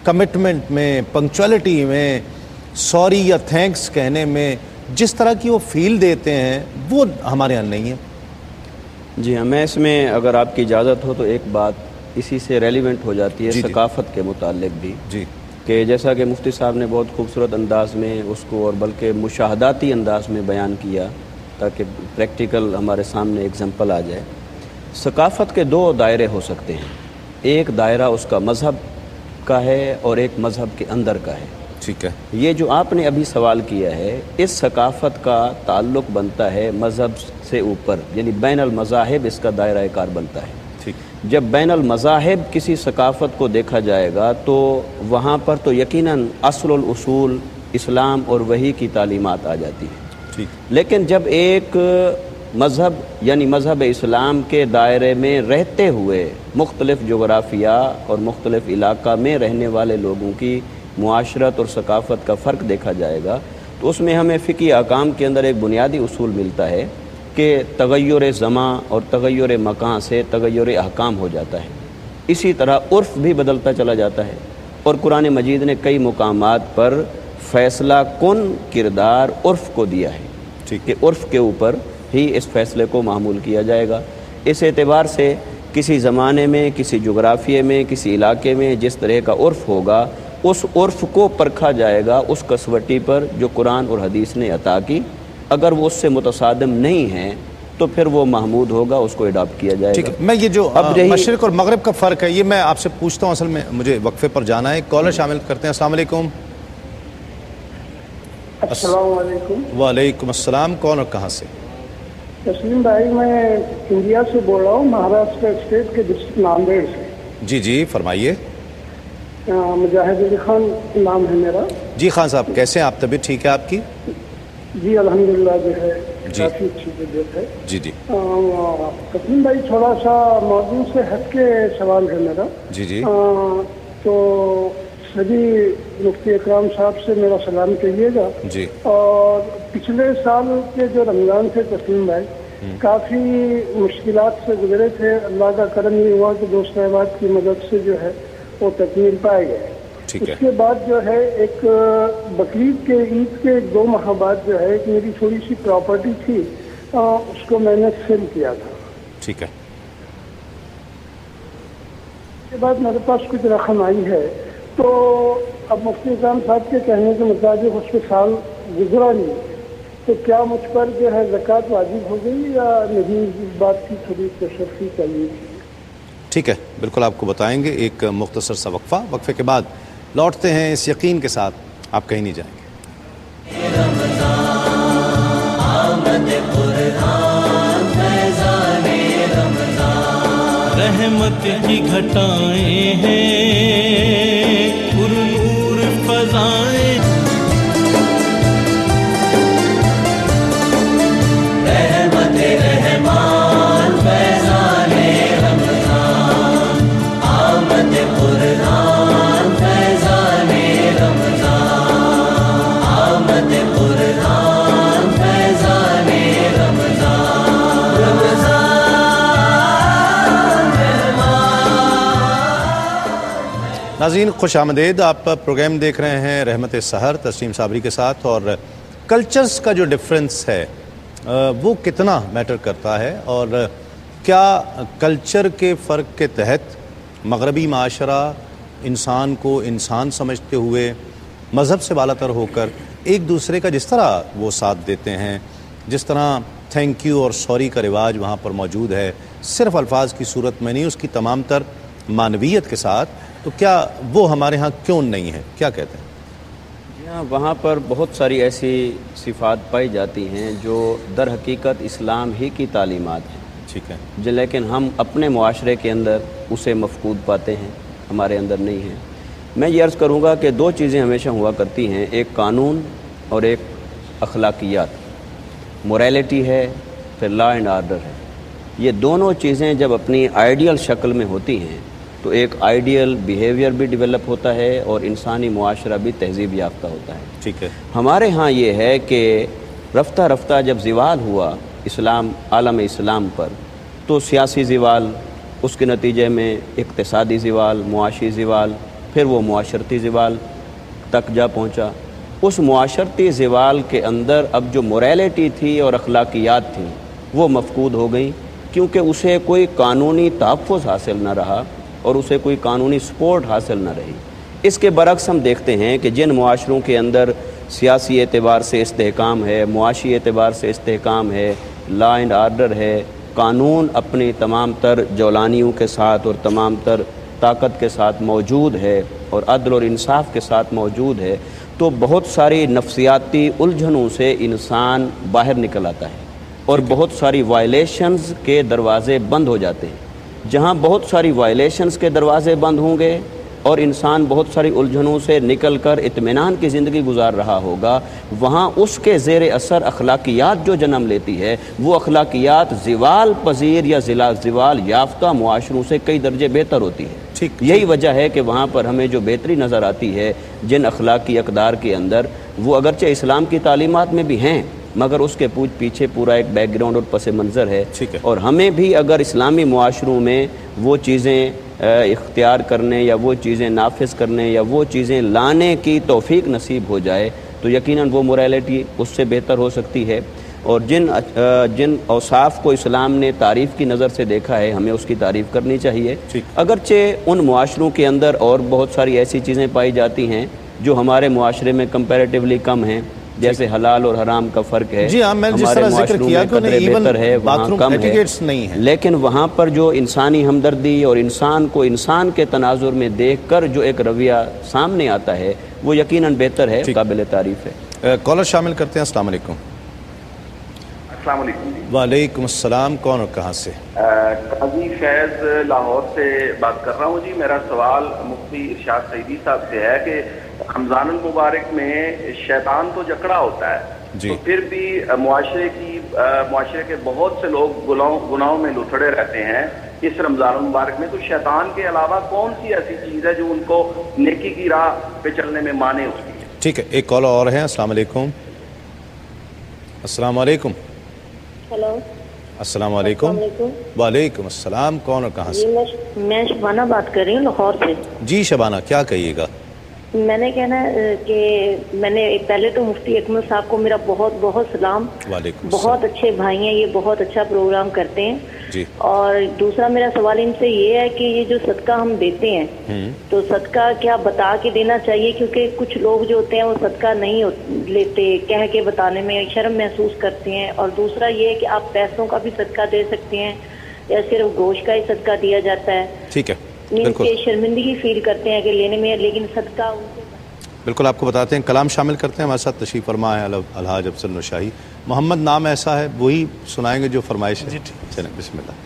کمٹمنٹ میں، پنکچوالٹی میں، سوری یا تھینکس کہنے میں جس طرح کی وہ فیل دیتے ہیں وہ ہمارے یہاں نہیں ہے. جی ہاں، میں اس میں اگر آپ کی اجازت ہو تو ایک بات اسی سے ریلیونٹ ہو جاتی ہے ثقافت کے متعلق بھی، کہ جیسا کہ مفتی صاحب نے بہت خوبصورت انداز میں اس کو اور بلکہ مشاہداتی انداز میں بیان کیا تاکہ پریکٹیکل ہمارے سامنے اگزامپل آ جائے. ثقافت کے دو دائرے ہو سکتے ہیں، ایک دائرہ اس کا مذہب کا ہے اور ایک مذہب کے اندر کا ہے. ٹھیک ہے، یہ جو آپ نے ابھی سوال کیا ہے، اس ثقافت کا تعلق بنتا ہے مذہب سے اوپر، یعنی بین المذاہب اس کا دائرہ کار بنتا ہے. جب بین المذاہب کسی ثقافت کو دیکھا جائے گا تو وہاں پر تو یقیناً اصل الاصول اسلام اور وحی کی تعلیمات آ جاتی ہے. لیکن جب ایک مذہب یعنی مذہب اسلام کے دائرے میں رہتے ہوئے مختلف جغرافیہ اور مختلف علاقہ میں رہنے والے لوگوں کی معاشرت اور ثقافت کا فرق دیکھا جائے گا تو اس میں ہمیں فقہی احکام کے اندر ایک بنیادی اصول ملتا ہے کہ تغیر زمان اور تغیر مکان سے تغیر احکام ہو جاتا ہے. اسی طرح عرف بھی بدلتا چلا جاتا ہے، اور قرآن مجید نے کئی مقامات پر فیصلہ کن کردار عرف کو دیا ہے کہ عرف کے اوپر ہی اس فیصلے کو معمول کیا جائے گا. اس اعتبار سے کسی زمانے میں، کسی جغرافیے میں، کسی علاقے میں جس طرح کا عرف ہوگا اس عرف کو پرکھا جائے گا اس کسوٹی پر جو قرآن اور حدیث نے عطا کی. اگر وہ اس سے متصادم نہیں ہیں تو پھر وہ محمود ہوگا، اس کو اڈاپٹ کیا جائے گا. میں یہ جو مشرق اور مغرب کا فرق ہے یہ میں آپ سے پوچھتا ہوں، اصل میں مجھے وقفے پر جانا ہے. کالر شامل کرتے ہیں. السلام علیکم. السلام علیکم. وعلیکم السلام. کون اور کہاں سے؟ تسلیم بھائی، میں انڈیا سے بول رہا ہوں، مہاراشٹر اسٹیٹ کے ڈسٹرکٹ ناندیڑ سے. جی فرمائیے. مجاہد علی خان نام ہے میرا. جی خان صاحب، کیسے ہیں آپ؟ طبیعت ٹھیک ہے آپ کی؟ جی الحمدللہ جو ہے کافی اچھی طبیعت ہے. جی تسلیم بھائی، تھوڑا سا موضوع سے ہٹ کے سوال ہے میرا. جی تو سبھی مفتی اکرام صاحب سے میرا سلام کہیے گا. جی. اور پچھلے سال کے جو رمضان تھے تسلیم بھائی کافی مشکلات سے گزرے تھے. اللہ کا کرم یہ ہوا کہ دوست احباب کی مدد سے جو ہے وہ تکمیل پائے گئے. اس کے بعد جو ہے ایک بقرعید کے عید کے 2 ماہ بعد جو ہے ایک میری تھوڑی سی پراپرٹی تھی، اس کو میں نے سیل کیا تھا. ٹھیک ہے. اس کے بعد میرے پاس کچھ رقم آئی ہے، تو اب مفتی اکرام صاحب کے کہنے کے مطابق اس کے سال گزرا نہیں، تو کیا مجھ پر جو ہے زکوٰۃ واجب ہو گئی یا نہیں؟ اس بات کی تھوڑی تشریح چاہیے. ٹھیک ہے، بالکل آپ کو بتائیں گے. ایک مختصر سا وقفے کے بعد لوٹتے ہیں اس یقین کے ساتھ آپ کہیں نہیں جائیں گے. رحمت کی گھٹائیں ہیں، پر نور فضائیں، رحمت رحمان فیضان رمضان، آمد قرآن فیضان رمضان، آمد قرآن فیضان رمضان، رمضان. ناظرین خوش آمدید. آپ پروگرام دیکھ رہے ہیں رحمت سحر تسلیم صابری کے ساتھ. اور کلچرز کا جو ڈفرینس ہے وہ کتنا میٹر کرتا ہے، اور کیا کلچر کے فرق کے تحت مغربی معاشرہ انسان کو انسان سمجھتے ہوئے مذہب سے بالا تر ہو کر ایک دوسرے کا جس طرح وہ ساتھ دیتے ہیں، جس طرح تھینک یو اور سوری کا رواج وہاں پر موجود ہے، صرف الفاظ کی صورت میں نہیں، اس کی تمام تر معنویت کے ساتھ، تو کیا وہ ہمارے ہاں کیوں نہیں ہے؟ کیا کہتے ہیں؟ وہاں پر بہت ساری ایسی صفات پائی جاتی ہیں جو در حقیقت اسلام ہی کی تعلیمات ہیں، ٹھیک ہے، لیکن ہم اپنے معاشرے کے اندر اسے مفقود پاتے ہیں، ہمارے اندر نہیں ہیں۔ میں یہ عرض کروں گا کہ دو چیزیں ہمیشہ ہوا کرتی ہیں، ایک قانون اور ایک اخلاقیات، موریلٹی ہے، پھر لا اینڈ آرڈر ہے۔ یہ دونوں چیزیں جب اپنی آئیڈیل شکل میں ہوتی ہیں تو ایک آئیڈیل بیہیویئر بھی ڈیولپ ہوتا ہے اور انسانی معاشرہ بھی تہذیب یافتہ ہوتا ہے۔ ٹھیک ہے، ہمارے ہاں یہ ہے کہ رفتہ رفتہ جب زوال ہوا اسلام، عالم اسلام پر، تو سیاسی زوال، اس کے نتیجے میں اقتصادی زوال، معاشی زوال، پھر وہ معاشرتی زوال تک جا پہنچا۔ اس معاشرتی زوال کے اندر اب جو موریلٹی تھی اور اخلاقیات تھیں وہ مفقود ہو گئیں، کیونکہ اسے کوئی قانونی تحفظ حاصل نہ رہا اور اسے کوئی قانونی سپورٹ حاصل نہ رہی۔ اس کے برعکس ہم دیکھتے ہیں کہ جن معاشروں کے اندر سیاسی اعتبار سے استحکام ہے، معاشی اعتبار سے استحکام ہے، لا اینڈ آرڈر ہے، قانون اپنی تمام تر جولانیوں کے ساتھ اور تمام تر طاقت کے ساتھ موجود ہے اور عدل اور انصاف کے ساتھ موجود ہے، تو بہت ساری نفسیاتی الجھنوں سے انسان باہر نکل آتا ہے اور بہت ساری وائلیشنز کے دروازے بند ہو جاتے ہیں۔ جہاں بہت ساری وائلیشنز کے دروازے بند ہوں گے اور انسان بہت ساری الجھنوں سے نکل کر اطمینان کی زندگی گزار رہا ہوگا، وہاں اس کے زیر اثر اخلاقیات جو جنم لیتی ہے، وہ اخلاقیات زوال پذیر یا زوال یافتہ معاشروں سے کئی درجے بہتر ہوتی ہے۔ یہی وجہ ہے کہ وہاں پر ہمیں جو بہتری نظر آتی ہے جن اخلاقی اقدار کے اندر، وہ اگرچہ اسلام کی تعلیمات میں بھی ہیں، مگر اس کے پیچھے پورا ایک بیک گراؤنڈ اور پس منظر ہے۔ اور ہمیں بھی اگر اسلامی معاشروں میں وہ چیزیں اختیار کرنے یا وہ چیزیں نافذ کرنے یا وہ چیزیں لانے کی توفیق نصیب ہو جائے تو یقیناً وہ موریلٹی اس سے بہتر ہو سکتی ہے۔ اور جن اوصاف کو اسلام نے تعریف کی نظر سے دیکھا ہے، ہمیں اس کی تعریف کرنی چاہیے۔ اگرچہ ان معاشروں کے اندر اور بہت ساری ایسی چیزیں پائی جاتی ہیں جو ہمارے معاشرے میں کمپیریٹیولی کم ہیں، جیسے حلال اور حرام کا فرق ہے۔ جی ہاں، میں جس طرح ذکر کیا کہ انہیں بہتر ہے، وہاں کم ہے، نہیں ہے، لیکن وہاں پر جو انسانی ہمدردی اور انسان کو انسان کے تناظر میں دیکھ کر جو ایک رویہ سامنے آتا ہے وہ یقیناً بہتر ہے، قابل تعریف ہے۔ کالر شامل کرتے ہیں۔ السلام علیکم۔ السلام علیکم۔ وعلیکم السلام، کون اور کہاں سے؟ قاضی فیض لاہور سے بات کر رہا ہوں جی۔ میرا سوال مفتی ارشاد سعیدی صاحب سے ہے کہ رمضان المبارک میں شیطان تو جکڑا ہوتا ہے، تو پھر بھی معاشرے کے بہت سے لوگ گناہوں میں لتھڑے رہتے ہیں اس رمضان المبارک میں، تو شیطان کے علاوہ کون سی ایسی چیز ہے جو ان کو نیکی کی راہ پہ چلنے میں مانع ہوتی ہے؟ ٹھیک ہے، ایک کالر اور ہے۔ السلام علیکم۔ السلام علیکم۔ ہیلو، السلام علیکم۔ وعلیکم السلام، کون اور کہاں سے؟ میں شبانہ بات کر رہی ہوں لاہور سے۔ جی شبانہ، کیا کہیے گا؟ میں نے کہنا کہ میں نے پہلے تو مفتی اکمل صاحب کو میرا بہت بہت سلام، بہت اچھے بھائی ہیں، یہ بہت اچھا پروگرام کرتے ہیں جی۔ اور دوسرا میرا سوال ان سے یہ ہے کہ یہ جو صدقہ ہم دیتے ہیں تو صدقہ کیا بتا کے دینا چاہیے؟ کیونکہ کچھ لوگ جو ہوتے ہیں وہ صدقہ نہیں لیتے، کہہ کے بتانے میں شرم محسوس کرتے ہیں۔ اور دوسرا یہ ہے کہ آپ پیسوں کا بھی صدقہ دے سکتے ہیں یا صرف گوشت کا ہی صدقہ دیا جاتا ہے؟ ٹھیک ہے، بالکل شرمندگی فیل کرتے ہیں کہ لینے میں، لیکن صدقہ بالکل آپ کو بتاتے ہیں۔ کلام شامل کرتے ہیں، ہمارے ساتھ تشریف فرما ہے الحاج افضل نشاہی۔ محمد نام ایسا ہے، وہی سنائیں گے جو فرمائش ہے۔ چلیں بسم اللہ۔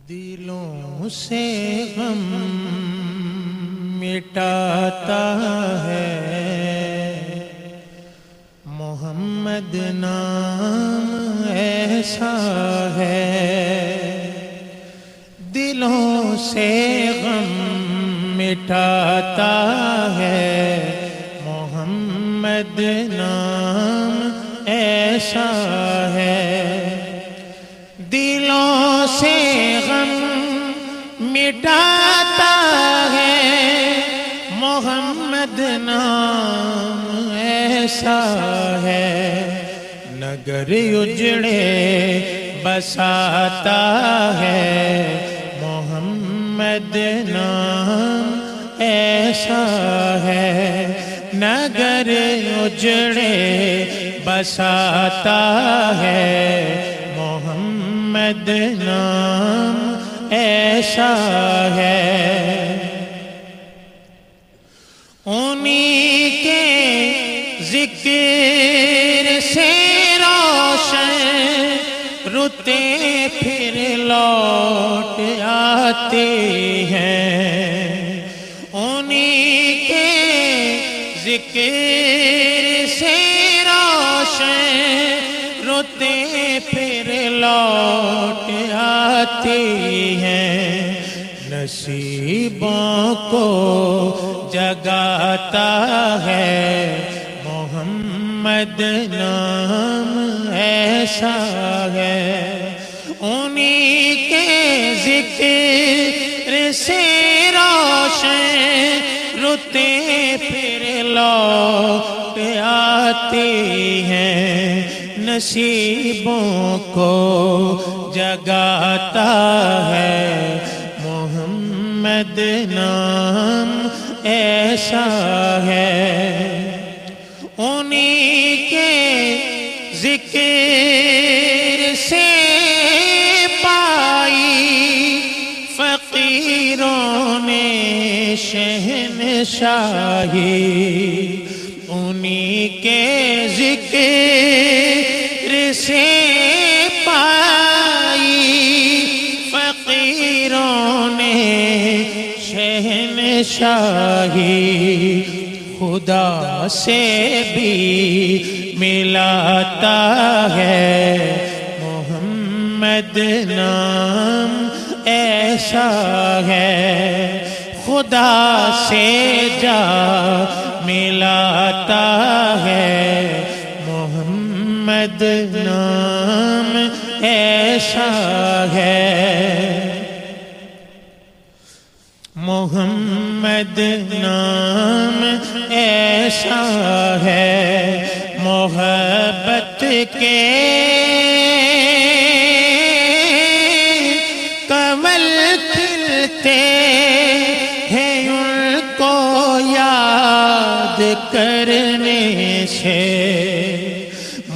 دلوں سے غم مٹاتا ہے محمد نام ایسا ہے، دلوں سے غم مٹاتا ہے محمد نام ایسا ہے، دلوں سے غم مٹاتا ہے محمد نام ایسا ہے، نگر اجڑے بساتا ہے محمد نام ایسا ہے، نگر اجڑے بساتا ہے محمد نام ایسا ہے، روتے پھر لوٹ آتے ہیں، انہی کے ذکر سے روشن روتے پھر لوٹ آتے ہیں، نصیبوں کو جگاتا ہے محمد نام ایسا ہے، انہی کے ذکر سے روشن روتے پھر لوٹ آتے ہیں، نصیبوں کو جگاتا ہے محمد نام ایسا ہے، انہی کے ذکر سے پائی فقیروں نے شہنشاہی، انہی کے ذکر سے پائی فقیروں نے شہنشاہی، خدا سے بھی ملاتا ہے محمد نام ایسا ہے، خدا سے جا ملاتا ہے محمد نام ایسا ہے، محمد نام ایسا ہے، محبت کے کنول کھلتے ہیں ان کو یاد کرنے سے،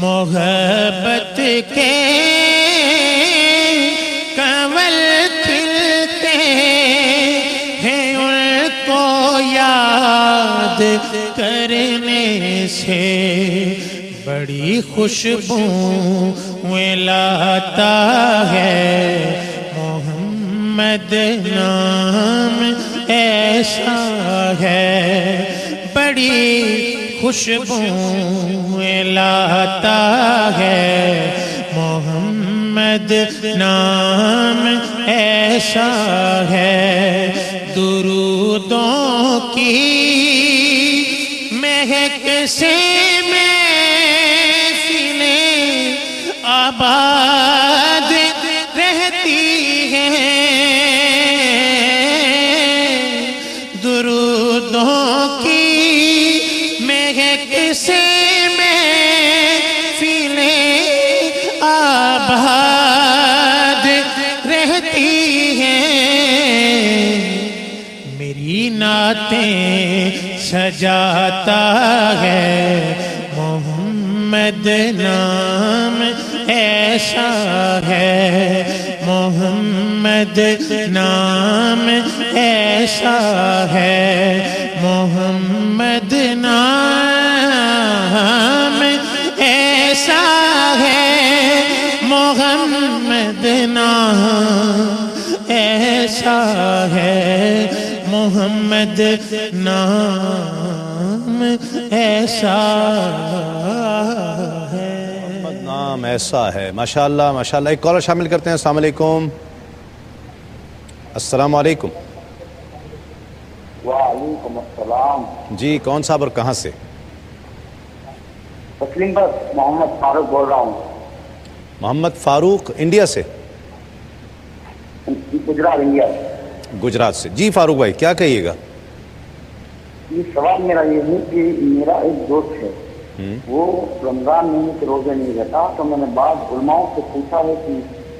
محبت کے کنول کھلتے ہیں ان کو یاد کرنے سے، بڑی خوشبوئیں لاتا ہے محمد نام ایسا ہے، بڑی خوشبوئیں لاتا ہے محمد نام ایسا ہے، درودوں کی مہک سے محفلیں آباد رہتی ہیں، درودوں کی مہک سے محفلیں آباد رہتی ہیں، میری نعتیں سجاتا ہے محمد نام ایسا ہے، محمد نام ایسا ہے، محمد نام ایسا ہے، محمد نام ایسا ہے، محمد نام ایسا ہے، محمد نام ایسا ہے۔ ماشاءاللہ ماشاءاللہ، ایک کالر شامل کرتے ہیں۔ السلام علیکم۔ السلام علیکم۔ وعلیکم السلام۔ جی کون صاحب اور کہاں سے؟ تسلیم بس محمد فاروق بول رہا ہوں۔ محمد فاروق انڈیا سے؟ گجرات انڈیا۔ گجرات سے۔ جی فاروق بھائی کیا کہیے گا؟ یہ سوال میرا یہ ہے کہ میرا ایک دوست ہے، وہ رمضان مہینے کے روزے نہیں رہتا، تو میں نے بعض علماؤں سے پوچھا ہے کہ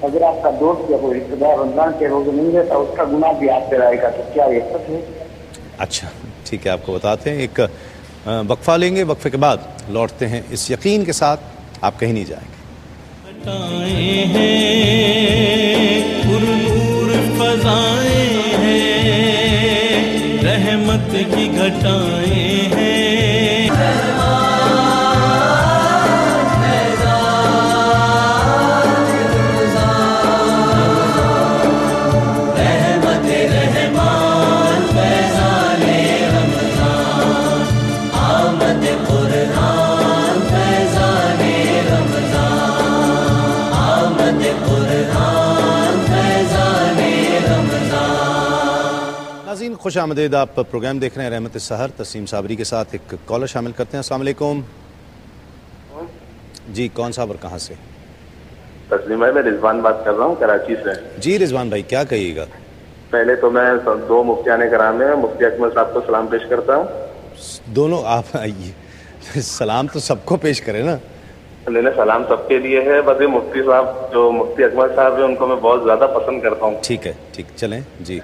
اگر آپ کا دوست یا کوئی رشتہ دار رمضان کے روزے نہیں رہتا اس کا گناہ بھی آپ پہ آئے گا، تو کیا یہ سچ ہے؟ اچھا ٹھیک ہے، آپ کو بتاتے ہیں، ایک وقفہ لیں گے، وقفے کے بعد لوٹتے ہیں اس یقین کے ساتھ آپ کہیں نہیں جائیں گے۔ فضائیں ہیں، رحمت کی گھٹائیں ہیں، ناظرین خوش آمدید. آپ پروگرام دیکھ رہے ہیں رحمت سحر. تسیم صابری کے ساتھ ایک کالر شامل کرتے ہیں. السلام علیکم. جی کون صاحب اور کہاں سے؟ تسلیم بھائی میں رضوان بات کر رہا ہوں کراچی سے. جی رضوان بھائی کیا کہیے گا؟ پہلے تو میں دو مفتیان کرام میں مفتی اکمل صاحب کو سلام پیش کرتا ہوں. دونوں آپ آئیے سلام تو سب کو پیش کرے نا. نہیں سلام سب کے لیے ہے, بس یہ مفتی صاحب جو مفتی اکمل صاحب ہیں ان کو میں بہت زیادہ پسند کرتا ہوں. ٹھیک ہے ٹھیک چلیں جی.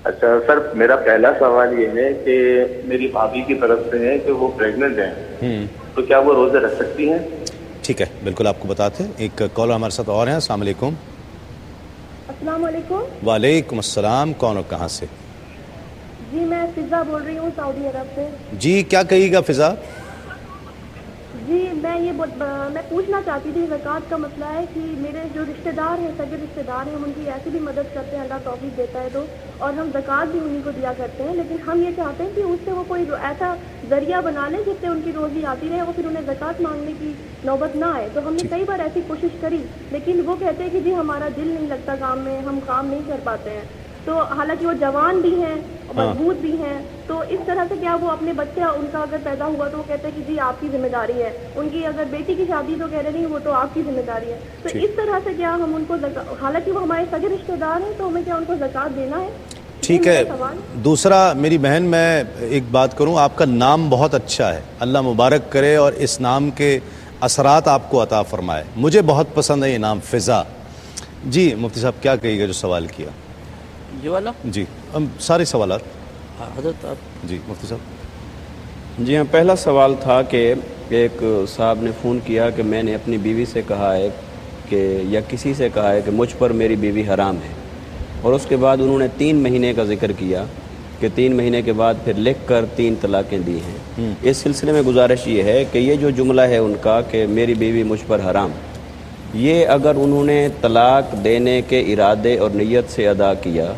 اچھا سر میرا پہلا سوال یہ ہے کہ میری بھابھی کی طرف سے ہے کہ وہ پریگننٹ ہیں, تو کیا وہ روزے رکھ سکتی ہیں؟ ٹھیک ہے بالکل آپ کو بتاتے ہیں. ایک کالر ہمارے ساتھ اور ہیں. السلام علیکم. السلام علیکم. وعلیکم السلام. کون اور کہاں سے؟ جی میں فضا بول رہی ہوں سعودی عرب سے. جی کیا کہیے گا فضا؟ جی میں پوچھنا چاہتی تھی, زکوٰۃ کا مسئلہ ہے کہ میرے جو رشتہ دار ہیں سگے رشتہ دار ہیں ہم ان کی ایسی بھی مدد کرتے ہیں, اللہ توفیق دیتا ہے تو, اور ہم زکوٰۃ بھی انہیں کو دیا کرتے ہیں, لیکن ہم یہ چاہتے ہیں کہ اس سے وہ کوئی ایسا ذریعہ بنا لیں جس سے ان کی روزی آتی رہے اور پھر انہیں زکوٰۃ مانگنے کی نوبت نہ آئے. تو ہم نے کئی بار ایسی کوشش کری لیکن وہ کہتے ہیں کہ جی ہمارا دل نہیں لگتا کام میں, ہم کام نہیں کر پاتے ہیں. تو حالانکہ وہ جوان بھی ہیں مضبوط بھی ہیں, تو اس طرح سے کیا وہ اپنے بچہ ان کا اگر پیدا ہوا تو وہ کہتے ہیں کہ جی آپ کی ذمہ داری ہے, ان کی اگر بیٹی کی شادی تو کہہ رہے نہیں وہ تو آپ کی ذمہ داری ہے. تو اس طرح سے کیا ہم ان کو حالانکہ وہ ہمارے سگے رشتہ دار ہیں تو ہمیں کیا ان کو زکوٰۃ دینا ہے؟ ٹھیک ہے. دوسرا میری بہن میں ایک بات کروں, آپ کا نام بہت اچھا ہے, اللہ مبارک کرے اور اس نام کے اثرات آپ کو عطا فرمائے. مجھے بہت پسند ہے یہ نام فضا. جی مفتی صاحب کیا کہیے گا جو سوال کیا؟ یہ والا جی سارے سوالات حضرت آپ. جی مفتی صاحب. جی ہاں پہلا سوال تھا کہ ایک صاحب نے فون کیا کہ میں نے اپنی بیوی سے کہا ہے کہ یا کسی سے کہا ہے کہ مجھ پر میری بیوی حرام ہے, اور اس کے بعد انہوں نے 3 مہینے کا ذکر کیا کہ 3 مہینے کے بعد پھر لکھ کر 3 طلاقیں دی ہیں. اس سلسلے میں گزارش یہ ہے کہ یہ جو جملہ ہے ان کا کہ میری بیوی مجھ پر حرام, یہ اگر انہوں نے طلاق دینے کے ارادے اور نیت سے ادا کیا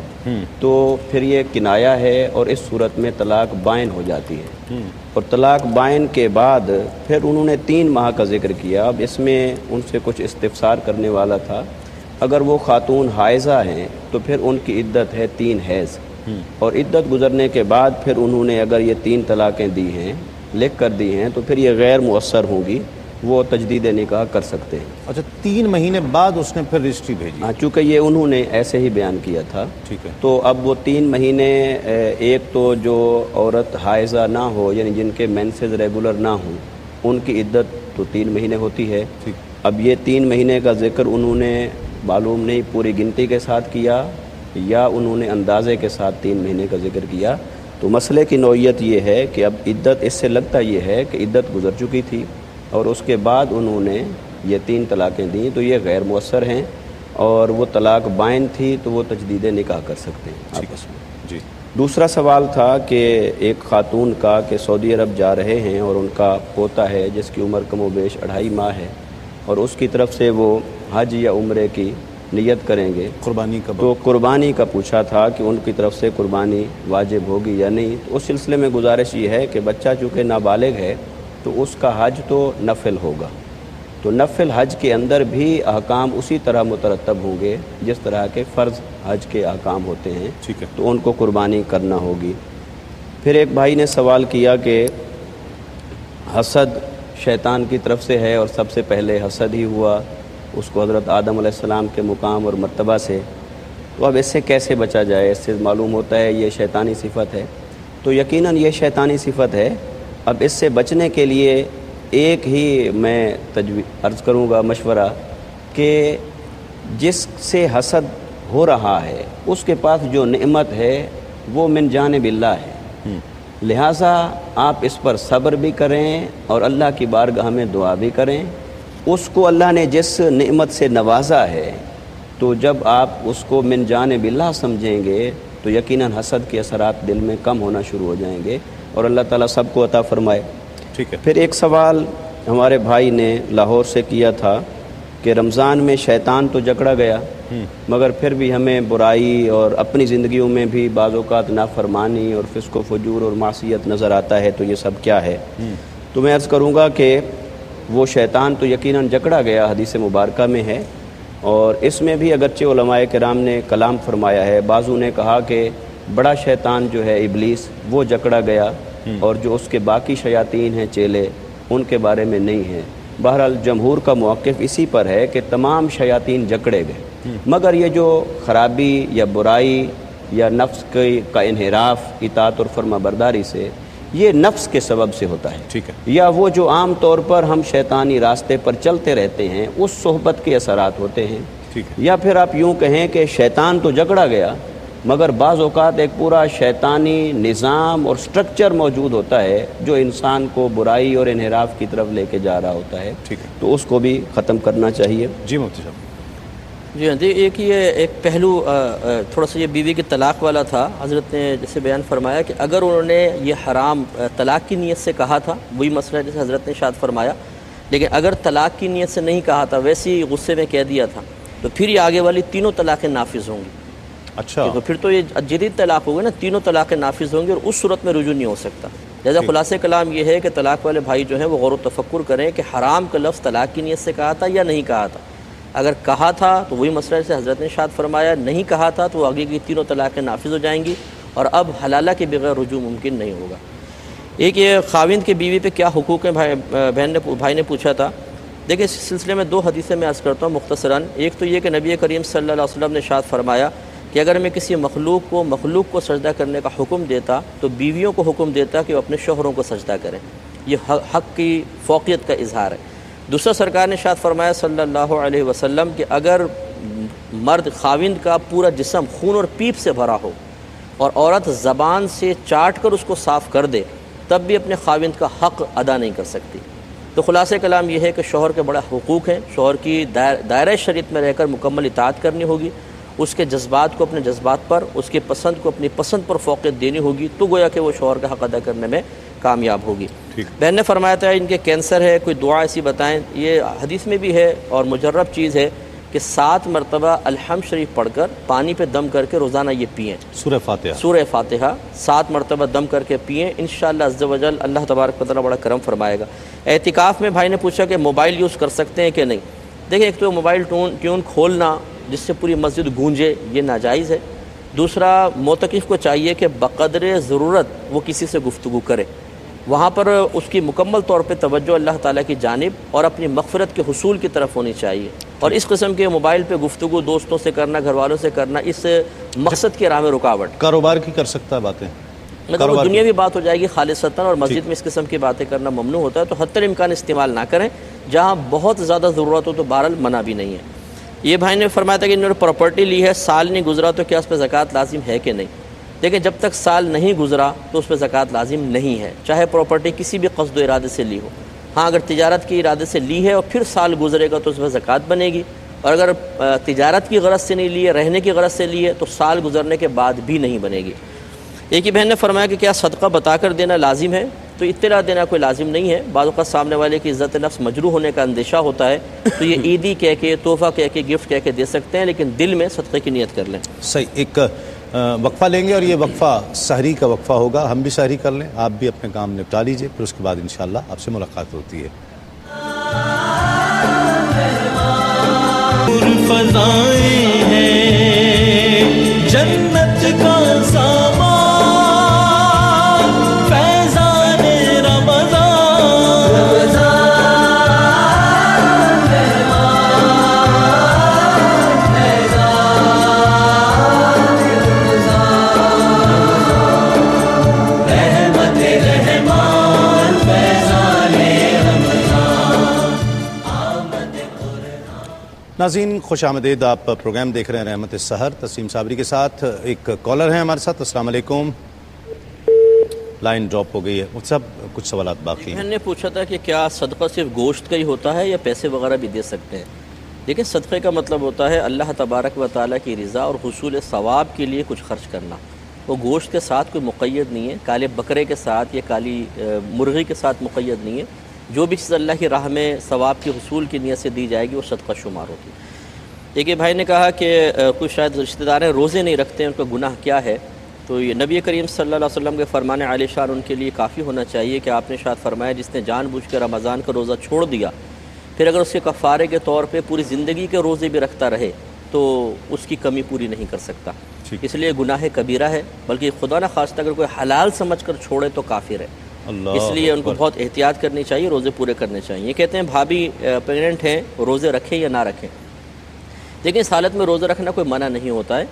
تو پھر یہ کنایہ ہے اور اس صورت میں طلاق بائن ہو جاتی ہے. اور طلاق بائن کے بعد پھر انہوں نے 3 ماہ کا ذکر کیا. اب اس میں ان سے کچھ استفسار کرنے والا تھا, اگر وہ خاتون حائضہ ہیں تو پھر ان کی عدت ہے 3 حیض, اور عدت گزرنے کے بعد پھر انہوں نے اگر یہ 3 طلاقیں دی ہیں لکھ کر دی ہیں تو پھر یہ غیر مؤثر ہوں گی, وہ تجدید نکاح کر سکتے ہیں. اچھا 3 مہینے بعد اس نے پھر رجسٹری بھیجی؟ ہاں چونکہ یہ انہوں نے ایسے ہی بیان کیا تھا. ٹھیک ہے. تو اب وہ 3 مہینے, ایک تو جو عورت حائضہ نہ ہو یعنی جن کے مینسز ریگولر نہ ہوں ان کی عدت تو 3 مہینے ہوتی ہے. اب یہ 3 مہینے کا ذکر انہوں نے معلوم نہیں پوری گنتی کے ساتھ کیا یا انہوں نے اندازے کے ساتھ 3 مہینے کا ذکر کیا. تو مسئلے کی نوعیت یہ ہے کہ اب عدت, اس سے لگتا یہ ہے کہ عدت گزر چکی تھی اور اس کے بعد انہوں نے یہ 3 طلاقیں دیں تو یہ غیر مؤثر ہیں, اور وہ طلاق بائن تھی تو وہ تجدید نکاح کر سکتے ہیں آپس میں. جی. دوسرا سوال تھا کہ ایک خاتون کا کہ سعودی عرب جا رہے ہیں اور ان کا پوتا ہے جس کی عمر کم و بیش 2.5 ماہ ہے, اور اس کی طرف سے وہ حج یا عمرے کی نیت کریں گے, قربانی کا تو قربانی کا پوچھا تھا کہ ان کی طرف سے قربانی واجب ہوگی یا نہیں. تو اس سلسلے میں گزارش یہ ہے کہ بچہ چونکہ نابالغ ہے تو اس کا حج تو نفل ہوگا, تو نفل حج کے اندر بھی احکام اسی طرح مترتب ہوں گے جس طرح کے فرض حج کے احکام ہوتے ہیں. ٹھیک ہے. تو ان کو قربانی کرنا ہوگی. پھر ایک بھائی نے سوال کیا کہ حسد شیطان کی طرف سے ہے اور سب سے پہلے حسد ہی ہوا اس کو حضرت آدم علیہ السلام کے مقام اور مرتبہ سے, تو اب اس سے کیسے بچا جائے؟ اس سے معلوم ہوتا ہے یہ شیطانی صفت ہے, تو یقیناً یہ شیطانی صفت ہے. اب اس سے بچنے کے لیے ایک ہی میں عرض کروں گا مشورہ کہ جس سے حسد ہو رہا ہے اس کے پاس جو نعمت ہے وہ من جانب اللہ ہے, لہٰذا آپ اس پر صبر بھی کریں اور اللہ کی بارگاہ میں دعا بھی کریں. اس کو اللہ نے جس نعمت سے نوازا ہے تو جب آپ اس کو من جانب اللہ سمجھیں گے تو یقیناً حسد کے اثرات دل میں کم ہونا شروع ہو جائیں گے, اور اللہ تعالیٰ سب کو عطا فرمائے. ٹھیک ہے. پھر ایک سوال ہمارے بھائی نے لاہور سے کیا تھا کہ رمضان میں شیطان تو جکڑا گیا مگر پھر بھی ہمیں برائی اور اپنی زندگیوں میں بھی بعض اوقات نافرمانی اور فسق و فجور اور معصیت نظر آتا ہے, تو یہ سب کیا ہے؟ تو میں عرض کروں گا کہ وہ شیطان تو یقیناً جکڑا گیا, حدیث مبارکہ میں ہے, اور اس میں بھی اگرچہ علماء کرام نے کلام فرمایا ہے. بعضوں نے کہا کہ بڑا شیطان جو ہے ابلیس وہ جکڑا گیا، اور جو اس کے باقی شیاطین ہیں چیلے ان کے بارے میں نہیں ہے۔ بہرحال جمہور کا موقف اسی پر ہے کہ تمام شیاطین جکڑے گئے، مگر یہ جو خرابی یا برائی یا نفس کا انحراف اطاعت اور فرما برداری سے، یہ نفس کے سبب سے ہوتا ہے، ٹھیک ہے، یا وہ جو عام طور پر ہم شیطانی راستے پر چلتے رہتے ہیں اس صحبت کے اثرات ہوتے ہیں، یا پھر آپ یوں کہیں کہ شیطان تو جکڑا گیا مگر بعض اوقات ایک پورا شیطانی نظام اور سٹرکچر موجود ہوتا ہے جو انسان کو برائی اور انحراف کی طرف لے کے جا رہا ہوتا ہے، تو اس کو بھی ختم کرنا چاہیے۔ جی مفتی صاحب۔ جی ہاں، ایک یہ ایک پہلو تھوڑا سا یہ بیوی کے طلاق والا تھا۔ حضرت نے جیسے بیان فرمایا کہ اگر انہوں نے یہ حرام طلاق کی نیت سے کہا تھا، وہی مسئلہ جیسے حضرت نے ارشاد فرمایا، لیکن اگر طلاق کی نیت سے نہیں کہا تھا، ویسے ہی غصے میں کہہ دیا تھا، تو پھر یہ آگے والی تینوں طلاقیں نافذ ہوں گی۔ اچھا، تو پھر تو یہ جدید طلاق ہوگا نا، تینوں طلاقیں نافذ ہوں گی، اور اس صورت میں رجوع نہیں ہو سکتا۔ لہٰذا خلاصہ کلام یہ ہے کہ طلاق والے بھائی جو ہیں وہ غور و تفکر کریں کہ حرام کا لفظ طلاق کی نیت سے کہا تھا یا نہیں کہا تھا۔ اگر کہا تھا تو وہی مسئلہ جیسے حضرت نے ارشاد فرمایا، نہیں کہا تھا تو آگے کی تینوں طلاقیں نافذ ہو جائیں گی، اور اب حلالہ کے بغیر رجوع ممکن نہیں ہوگا۔ ایک یہ خاوند کے بیوی پہ کیا حقوق ہیں، بھائی نے پوچھا تھا۔ دیکھیں، اس سلسلے میں دو حدیثیں میں عرض کرتا ہوں مختصراً۔ ایک تو یہ کہ نبی کریم صلی اللہ علیہ وسلم نے ارشاد فرمایا کہ اگر میں کسی مخلوق کو سجدہ کرنے کا حکم دیتا تو بیویوں کو حکم دیتا کہ وہ اپنے شوہروں کو سجدہ کریں۔ یہ حق کی فوقیت کا اظہار ہے۔ دوسرا سرکار نے ارشاد فرمایا صلی اللہ علیہ وسلم کہ اگر مرد خاوند کا پورا جسم خون اور پیپ سے بھرا ہو اور عورت زبان سے چاٹ کر اس کو صاف کر دے، تب بھی اپنے خاوند کا حق ادا نہیں کر سکتی۔ تو خلاصہ کلام یہ ہے کہ شوہر کے بڑے حقوق ہیں، شوہر کی دائرہ شریعت میں رہ کر مکمل اطاعت کرنی ہوگی، اس کے جذبات کو اپنے جذبات پر، اس کے پسند کو اپنی پسند پر فوقیت دینی ہوگی، تو گویا کہ وہ شوہر کا حق ادا کرنے میں کامیاب ہوگی۔ بہن نے فرمایا تھا ان کے کینسر ہے، کوئی دعا ایسی بتائیں۔ یہ حدیث میں بھی ہے اور مجرب چیز ہے کہ 7 مرتبہ الحمد شریف پڑھ کر پانی پہ دم کر کے روزانہ یہ پئیں، سورہ فاتحہ 7 مرتبہ دم کر کے پئیں، انشاءاللہ عز و جل اللہ تبارک و تعالیٰ بڑا کرم فرمائے گا۔ اعتکاف میں بھائی نے پوچھا کہ موبائل یوز کر سکتے ہیں کہ نہیں۔ دیکھیں، ایک تو موبائل ٹیون کھولنا جس سے پوری مسجد گونجے، یہ ناجائز ہے۔ دوسرا، معتکف کو چاہیے کہ بقدر ضرورت وہ کسی سے گفتگو کرے، وہاں پر اس کی مکمل طور پہ توجہ اللہ تعالیٰ کی جانب اور اپنی مغفرت کے حصول کی طرف ہونی چاہیے، اور اس قسم کے موبائل پہ گفتگو دوستوں سے کرنا، گھر والوں سے کرنا، اس مقصد کی راہ میں رکاوٹ۔ کاروبار کی کر سکتا ہے باتیں، مطلب دنیاوی بات ہو جائے گی خالصتاً، اور مسجد میں اس قسم کی باتیں کرنا ممنوع ہوتا ہے، تو حتی الامکان استعمال نہ کریں۔ جہاں بہت زیادہ ضرورت ہو تو بہرحال منع بھی نہیں ہے۔ یہ بھائی نے فرمایا تھا کہ انہوں نے پراپرٹی لی ہے، سال نہیں گزرا تو کیا اس پہ زکوٰۃ لازم ہے کہ نہیں۔ دیکھیں، جب تک سال نہیں گزرا تو اس پہ زکوٰۃ لازم نہیں ہے، چاہے پراپرٹی کسی بھی قصد و ارادے سے لی ہو۔ ہاں، اگر تجارت کی ارادے سے لی ہے اور پھر سال گزرے گا تو اس پہ زکوٰۃ بنے گی، اور اگر تجارت کی غرض سے نہیں لی ہے، رہنے کی غرض سے لی ہے، تو سال گزرنے کے بعد بھی نہیں بنے گی۔ ایک ہی بہن نے فرمایا کہ کیا صدقہ بتا کر دینا لازم ہے؟ تو اطلاع دینا کوئی لازم نہیں ہے۔ بعض اوقات سامنے والے کی عزت نفس مجروح ہونے کا اندیشہ ہوتا ہے، تو یہ عیدی کہہ کے، تحفہ کہہ کے، گفٹ کہہ کے دے سکتے ہیں، لیکن دل میں صدقے کی نیت کر لیں۔ صحیح۔ ایک وقفہ لیں گے، اور یہ وقفہ سحری کا وقفہ ہوگا، ہم بھی سحری کر لیں، آپ بھی اپنے کام نپٹا لیجئے، پھر اس کے بعد انشاءاللہ آپ سے ملاقات ہوتی ہے۔ فضائیں ہیں جنت کا سامان، فیضان ناظرین خوش آمدید، آپ پروگرام دیکھ رہے ہیں رحمت السحر، تسلیم صابری کے ساتھ۔ ایک کالر ہیں ہمارے ساتھ، السلام علیکم۔ لائن ڈراپ ہو گئی ہے، مجھ سے کچھ سوالات باقی ہیں۔ میں نے پوچھا تھا کہ کیا صدقہ صرف گوشت کا ہی ہوتا ہے یا پیسے وغیرہ بھی دے سکتے ہیں؟ دیکھیں، صدقے کا مطلب ہوتا ہے اللہ تبارک و تعالیٰ کی رضا اور حصول ثواب کے لیے کچھ خرچ کرنا۔ وہ گوشت کے ساتھ کوئی مقید نہیں ہے، کالے بکرے کے ساتھ یا کالی مرغی کے ساتھ مقید نہیں ہے۔ جو بھی چیز اللہ کی راہ میں ثواب کے حصول کی نیت سے دی جائے گی وہ صدقہ شمار ہوتی ہے۔ ایک بھائی نے کہا کہ کچھ شاید رشتہ دار ہیں روزے نہیں رکھتے ہیں، ان کا گناہ کیا ہے؟ تو یہ نبی کریم صلی اللہ علیہ وسلم کے فرمان عالی شان ان کے لیے کافی ہونا چاہیے کہ آپ نے شاید فرمایا جس نے جان بوجھ کے رمضان کا روزہ چھوڑ دیا، پھر اگر اس کے کفارے کے طور پہ پوری زندگی کے روزے بھی رکھتا رہے تو اس کی کمی پوری نہیں کر سکتا. اس لیے گناہ کبیرہ ہے، بلکہ خدا نہ خواستہ اگر کوئی حلال سمجھ کر چھوڑے تو کافر ہے. اس لیے ان کو بہت احتیاط کرنی چاہیے، روزے پورے کرنے چاہیے. یہ کہتے ہیں بھابھی پریگننٹ ہیں، روزے رکھیں یا نہ رکھیں. لیکن اس حالت میں روزہ رکھنا کوئی منع نہیں ہوتا ہے،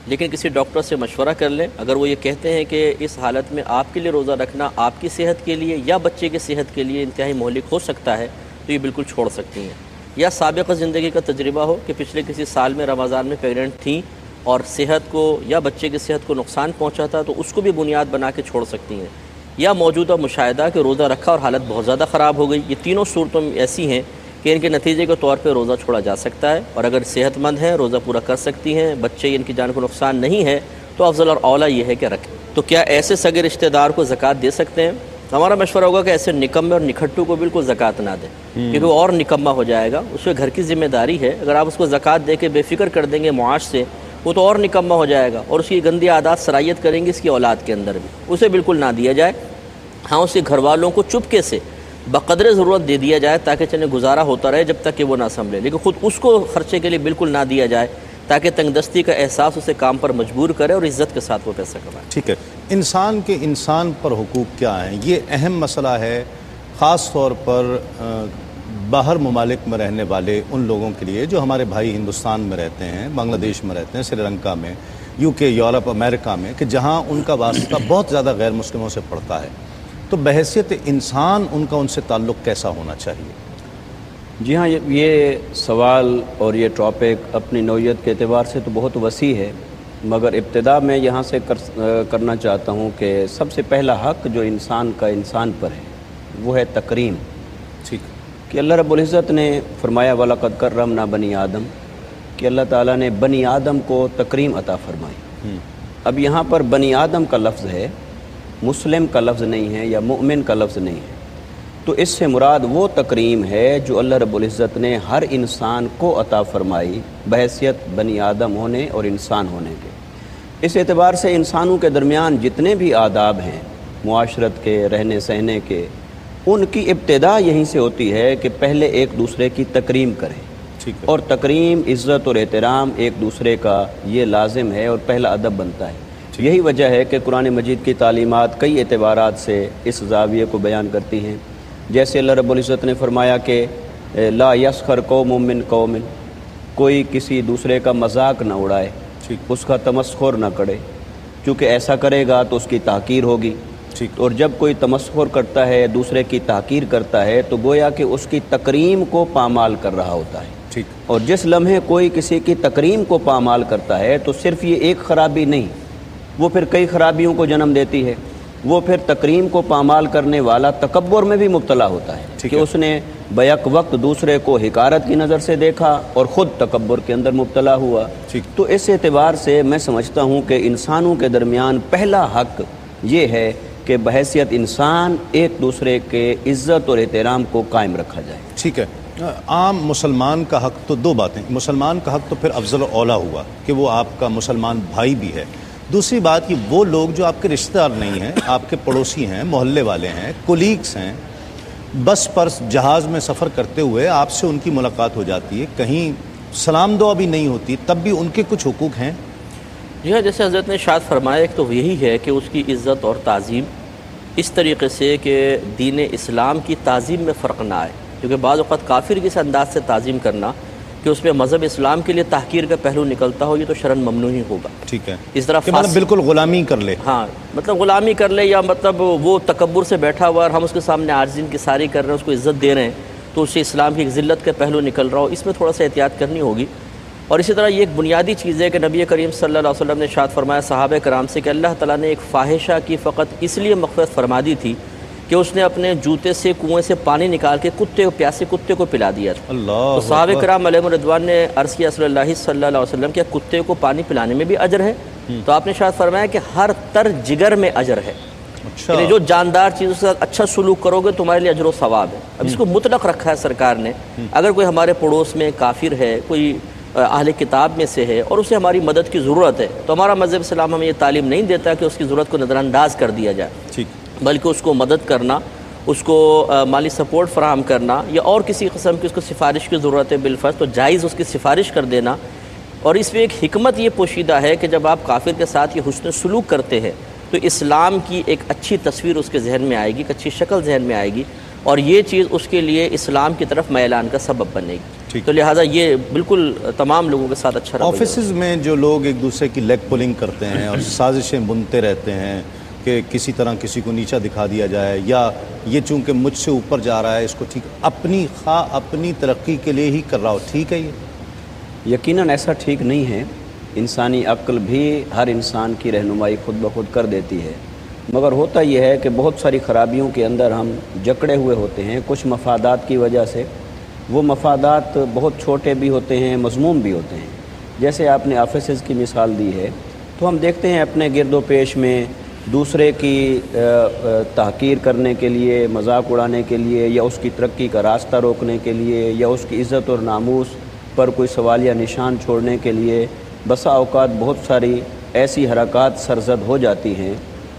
لیکن کسی ڈاکٹر سے مشورہ کر لیں. اگر وہ یہ کہتے ہیں کہ اس حالت میں آپ کے لیے روزہ رکھنا آپ کی صحت کے لیے یا بچے کی صحت کے لیے انتہائی مہلک ہو سکتا ہے تو یہ بالکل چھوڑ سکتی ہیں. یا سابقہ زندگی کا تجربہ ہو کہ پچھلے کسی سال میں رمضان میں پریگننٹ تھیں اور صحت کو یا بچے کی صحت کو نقصان پہنچا تھا تو اس کو بھی بنیاد بنا کے چھوڑ سکتی ہیں. یا موجودہ مشاہدہ کہ روزہ رکھا اور حالت بہت زیادہ خراب ہو گئی. یہ تینوں صورتوں ایسی ہیں کہ ان کے نتیجے کے طور پہ روزہ چھوڑا جا سکتا ہے، اور اگر صحت مند ہیں روزہ پورا کر سکتی ہیں، بچے ان کی جان کو نقصان نہیں ہے تو افضل اور اولیٰ یہ ہے کہ رکھیں. تو کیا ایسے سگے رشتہ دار کو زکوٰۃ دے سکتے ہیں؟ ہمارا مشورہ ہوگا کہ ایسے نکمے اور نکھٹو کو بالکل زکوٰۃ نہ دیں، کیونکہ وہ اور نکمہ ہو جائے گا. اس کے گھر کی ذمہ داری ہے. اگر آپ اس کو زکوٰۃ دے کے بے فکر کر دیں گے معاش سے، وہ تو اور نکمہ ہو جائے گا اور اس کی گندی عادات سرایت کریں گے اس کی اولاد کے اندر بھی. اسے بالکل نہ دیا جائے. ہاں اس کے گھر والوں کو چپکے سے بقدر ضرورت دے دیا جائے تاکہ چلے گزارا ہوتا رہے جب تک کہ وہ نہ سنبھلے، لیکن خود اس کو خرچے کے لیے بالکل نہ دیا جائے تاکہ تنگ دستی کا احساس اسے کام پر مجبور کرے اور عزت کے ساتھ وہ پیسہ کمائے. ٹھیک ہے. انسان کے انسان پر حقوق کیا ہیں؟ یہ اہم مسئلہ ہے خاص طور پر باہر ممالک میں رہنے والے ان لوگوں کے لیے جو ہمارے بھائی ہندوستان میں رہتے ہیں، بنگلہ دیش میں رہتے ہیں، سری لنکا میں، UK، یورپ، امریکہ میں، کہ جہاں ان کا واسطہ بہت زیادہ غیر مسلموں سے پڑتا ہے. تو بحیثیت انسان ان کا ان سے تعلق کیسا ہونا چاہیے؟ جی ہاں، یہ سوال اور یہ ٹاپک اپنی نوعیت کے اعتبار سے تو بہت وسیع ہے، مگر ابتدا میں یہاں سے کرنا چاہتا ہوں کہ سب سے پہلا حق جو انسان کا انسان پر ہے وہ ہے تکریم. ٹھیک. کہ اللہ رب العزت نے فرمایا وَلَقَدْ كَرَّمْنَا بَنِي آدم، کہ اللہ تعالیٰ نے بنی آدم کو تکریم عطا فرمائی. اب یہاں پر بنی آدم کا لفظ ہے، مسلم کا لفظ نہیں ہے یا مؤمن کا لفظ نہیں ہے. تو اس سے مراد وہ تکریم ہے جو اللہ رب العزت نے ہر انسان کو عطا فرمائی بحیثیت بنی آدم ہونے اور انسان ہونے کے. اس اعتبار سے انسانوں کے درمیان جتنے بھی آداب ہیں معاشرت کے، رہنے سہنے کے، ان کی ابتدا یہیں سے ہوتی ہے کہ پہلے ایک دوسرے کی تکریم کریں. اور تکریم، عزت اور احترام ایک دوسرے کا یہ لازم ہے اور پہلا ادب بنتا ہے. یہی وجہ ہے کہ قرآن مجید کی تعلیمات کئی اعتبارات سے اس زاویے کو بیان کرتی ہیں. جیسے اللہ رب العزت نے فرمایا کہ لا یسخر قوم من قوم، کوئی کسی دوسرے کا مذاق نہ اڑائے، اس کا تمسخر نہ کرے، کیونکہ ایسا کرے گا تو اس کی تحقیر ہوگی. اور جب کوئی تمسخر کرتا ہے، دوسرے کی تحقیر کرتا ہے، تو گویا کہ اس کی تکریم کو پامال کر رہا ہوتا ہے. اور جس لمحے کوئی کسی کی تکریم کو پامال کرتا ہے تو صرف یہ ایک خرابی نہیں، وہ پھر کئی خرابیوں کو جنم دیتی ہے. وہ پھر تکریم کو پامال کرنے والا تکبر میں بھی مبتلا ہوتا ہے کہ اس نے بیک وقت دوسرے کو حقارت کی نظر سے دیکھا اور خود تکبر کے اندر مبتلا ہوا. تو اس اعتبار سے میں سمجھتا ہوں کہ انسانوں کے درمیان پہلا حق یہ ہے کہ بحیثیت انسان ایک دوسرے کے عزت اور احترام کو قائم رکھا جائے. ٹھیک ہے. عام مسلمان کا حق تو دو باتیں، مسلمان کا حق تو پھر افضل و اولیٰ ہوا کہ وہ آپ کا مسلمان بھائی بھی ہے. دوسری بات کہ وہ لوگ جو آپ کے رشتہ دار نہیں ہیں، آپ کے پڑوسی ہیں، محلے والے ہیں، کولیگس ہیں، بس پر جہاز میں سفر کرتے ہوئے آپ سے ان کی ملاقات ہو جاتی ہے، کہیں سلام دعا بھی نہیں ہوتی، تب بھی ان کے کچھ حقوق ہیں. جی ہاں، جیسے حضرت نے ارشاد فرمایا ایک تو یہی ہے کہ اس کی عزت اور تعظیم اس طریقے سے کہ دین اسلام کی تعظیم میں فرق نہ آئے، کیونکہ بعض اوقات کافر کے انداز سے تعظیم کرنا کہ اس میں مذہب اسلام کے لیے تحقیر کا پہلو نکلتا ہو، یہ تو شرعاً ممنوع ہی ہوگا. ٹھیک ہے. اس طرح بالکل غلامی کر لے. ہاں، مطلب غلامی کر لے، یا مطلب وہ تکبر سے بیٹھا ہوا اور ہم اس کے سامنے عاجزی انکساری کر رہے ہیں، اس کو عزت دے رہے ہیں، تو اس سے اسلام کی ایک ذلت کا پہلو نکل رہا ہو، اس میں تھوڑا سا احتیاط کرنی ہوگی. اور اسی طرح یہ ایک بنیادی چیز ہے کہ نبی کریم صلی اللہ علیہ وسلم نے ارشاد فرمایا صحابہ کرام سے کہ اللہ تعالیٰ نے ایک فاحشہ کی فقط اس لیے مغفرت فرما دی تھی کہ اس نے اپنے جوتے سے کنویں سے پانی نکال کے پیاسے کتے کو پلا دیا تھا. تو صحابہ کرام علیہ رضوان نے عرض کیا صلی اللہ صلی اللہ علیہ وسلم کہ کتے کو پانی پلانے میں بھی اجر ہے؟ تو آپ نے شاید فرمایا کہ ہر تر جگر میں اجر ہے. یعنی جو جاندار چیزوں سے اچھا سلوک کرو گے تمہارے لیے اجر و ثواب ہے. اب اس کو مطلق رکھا ہے سرکار نے. اگر کوئی ہمارے پڑوس میں کافر ہے، کوئی اہل کتاب میں سے ہے اور اسے ہماری مدد کی ضرورت ہے، تو ہمارا مذہب اسلام ہمیں یہ تعلیم نہیں دیتا کہ اس کی ضرورت کو نظر انداز کر دیا جائے، بلکہ اس کو مدد کرنا، اس کو مالی سپورٹ فراہم کرنا، یا اور کسی قسم کی اس کو سفارش کی ضرورت ہے بالفرض تو جائز اس کی سفارش کر دینا. اور اس میں ایک حکمت یہ پوشیدہ ہے کہ جب آپ کافر کے ساتھ یہ حسن سلوک کرتے ہیں تو اسلام کی ایک اچھی تصویر اس کے ذہن میں آئے گی، ایک اچھی شکل ذہن میں آئے گی، اور یہ چیز اس کے لیے اسلام کی طرف میلان کا سبب بنے گی. تو لہٰذا یہ بالکل تمام لوگوں کے ساتھ اچھا رویہ. آفیسز میں جو لوگ ایک دوسرے کی لیگ پولنگ کرتے ہیں اور سازشیں بنتے رہتے ہیں کہ کسی طرح کسی کو نیچا دکھا دیا جائے، یا یہ چونکہ مجھ سے اوپر جا رہا ہے اس کو ٹھیک، اپنی ترقی کے لیے ہی کر رہا ہو، ٹھیک ہے یہ؟ یقیناً ایسا ٹھیک نہیں ہے. انسانی عقل بھی ہر انسان کی رہنمائی خود بخود کر دیتی ہے، مگر ہوتا یہ ہے کہ بہت ساری خرابیوں کے اندر ہم جکڑے ہوئے ہوتے ہیں کچھ مفادات کی وجہ سے. وہ مفادات بہت چھوٹے بھی ہوتے ہیں، مذموم بھی ہوتے ہیں. جیسے آپ نے آفیسز کی مثال دی ہے، تو ہم دیکھتے ہیں اپنے گرد و پیش میں دوسرے کی تحقیر کرنے کے لیے، مذاق اڑانے کے لیے، یا اس کی ترقی کا راستہ روکنے کے لیے، یا اس کی عزت اور ناموس پر کوئی سوالیہ نشان چھوڑنے کے لیے بسا اوقات بہت ساری ایسی حرکات سرزد ہو جاتی ہیں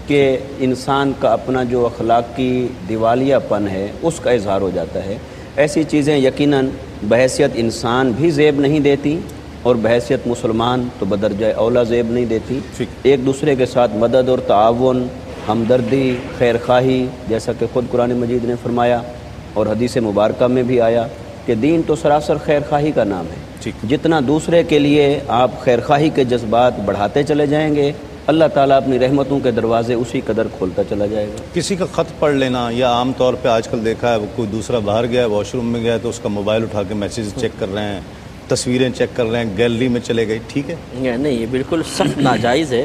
کہ انسان کا اپنا جو اخلاقی دیوالیہ پن ہے اس کا اظہار ہو جاتا ہے. ایسی چیزیں یقیناً بحیثیت انسان بھی زیب نہیں دیتی، اور بحیثیت مسلمان تو بدرجہ اولا زیب نہیں دیتی. ایک دوسرے کے ساتھ مدد اور تعاون، ہمدردی، خیر خواہی، جیسا کہ خود قرآن مجید نے فرمایا اور حدیث مبارکہ میں بھی آیا کہ دین تو سراسر خیر خواہی کا نام ہے. جتنا دوسرے کے لیے آپ خیر خواہی کے جذبات بڑھاتے چلے جائیں گے، اللہ تعالیٰ اپنی رحمتوں کے دروازے اسی قدر کھولتا چلا جائے گا. کسی کا خط پڑھ لینا، یا عام طور پہ آج کل دیکھا ہے وہ کوئی دوسرا باہر گیا ہے، واش روم میں گیا ہے، تو اس کا موبائل اٹھا کے میسیج چیک کر رہے ہیں، تصویریں چیک کر رہے ہیں، گیلری میں چلے گئے، ٹھیک ہے؟ نہیں، یہ بالکل سخت ناجائز ہے،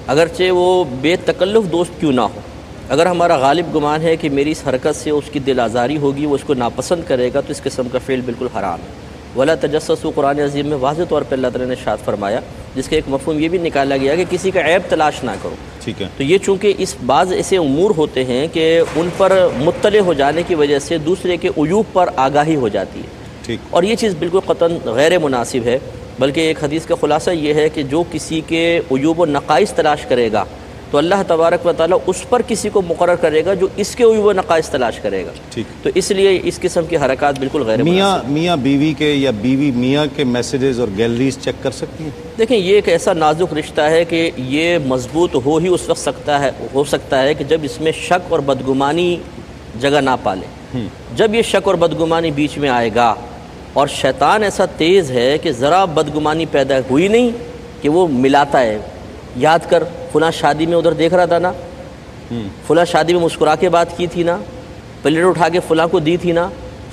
اگرچہ وہ بے تکلف دوست کیوں نہ ہو. اگر ہمارا غالب گمان ہے کہ میری اس حرکت سے اس کی دل آزاری ہوگی، وہ اس کو ناپسند کرے گا، تو اس قسم کا فعل بالکل حرام ہے. ولا تجسسوا قرآن عظیم میں واضح طور پہ اللہ تعالیٰ نے ارشاد فرمایا، جس کا ایک مفہوم یہ بھی نکالا گیا کہ کسی کا عیب تلاش نہ کرو. ٹھیک ہے. تو یہ چونکہ اس بعض ایسے امور ہوتے ہیں کہ ان پر مطلع ہو جانے کی وجہ سے دوسرے کے عیوب پر آگاہی ہو جاتی ہے، اور یہ چیز بالکل قطعاً غیر مناسب ہے. بلکہ ایک حدیث کا خلاصہ یہ ہے کہ جو کسی کے عیوب و نقائص تلاش کرے گا تو اللہ تبارک و تعالیٰ اس پر کسی کو مقرر کرے گا جو اس کے عیوب و نقائص تلاش کرے گا. تو اس لیے اس قسم کی حرکات بالکل غیر مناسب. میاں بیوی کے یا بیوی میاں کے میسیجز اور گیلریز چیک کر سکتی ہیں؟ دیکھیں، یہ ایک ایسا نازک رشتہ ہے کہ یہ مضبوط ہو ہی اس وقت ہو سکتا ہے کہ جب اس میں شک اور بدگمانی جگہ نہ پالے. جب یہ شک اور بدگمانی بیچ میں آئے گا، اور شیطان ایسا تیز ہے کہ ذرا بدگمانی پیدا ہوئی نہیں کہ وہ ملاتا ہے. یاد کر، فلاں شادی میں ادھر دیکھ رہا تھا نا، فلاں شادی میں مسکرا کے بات کی تھی نا، پلیٹ اٹھا کے فلاں کو دی تھی نا.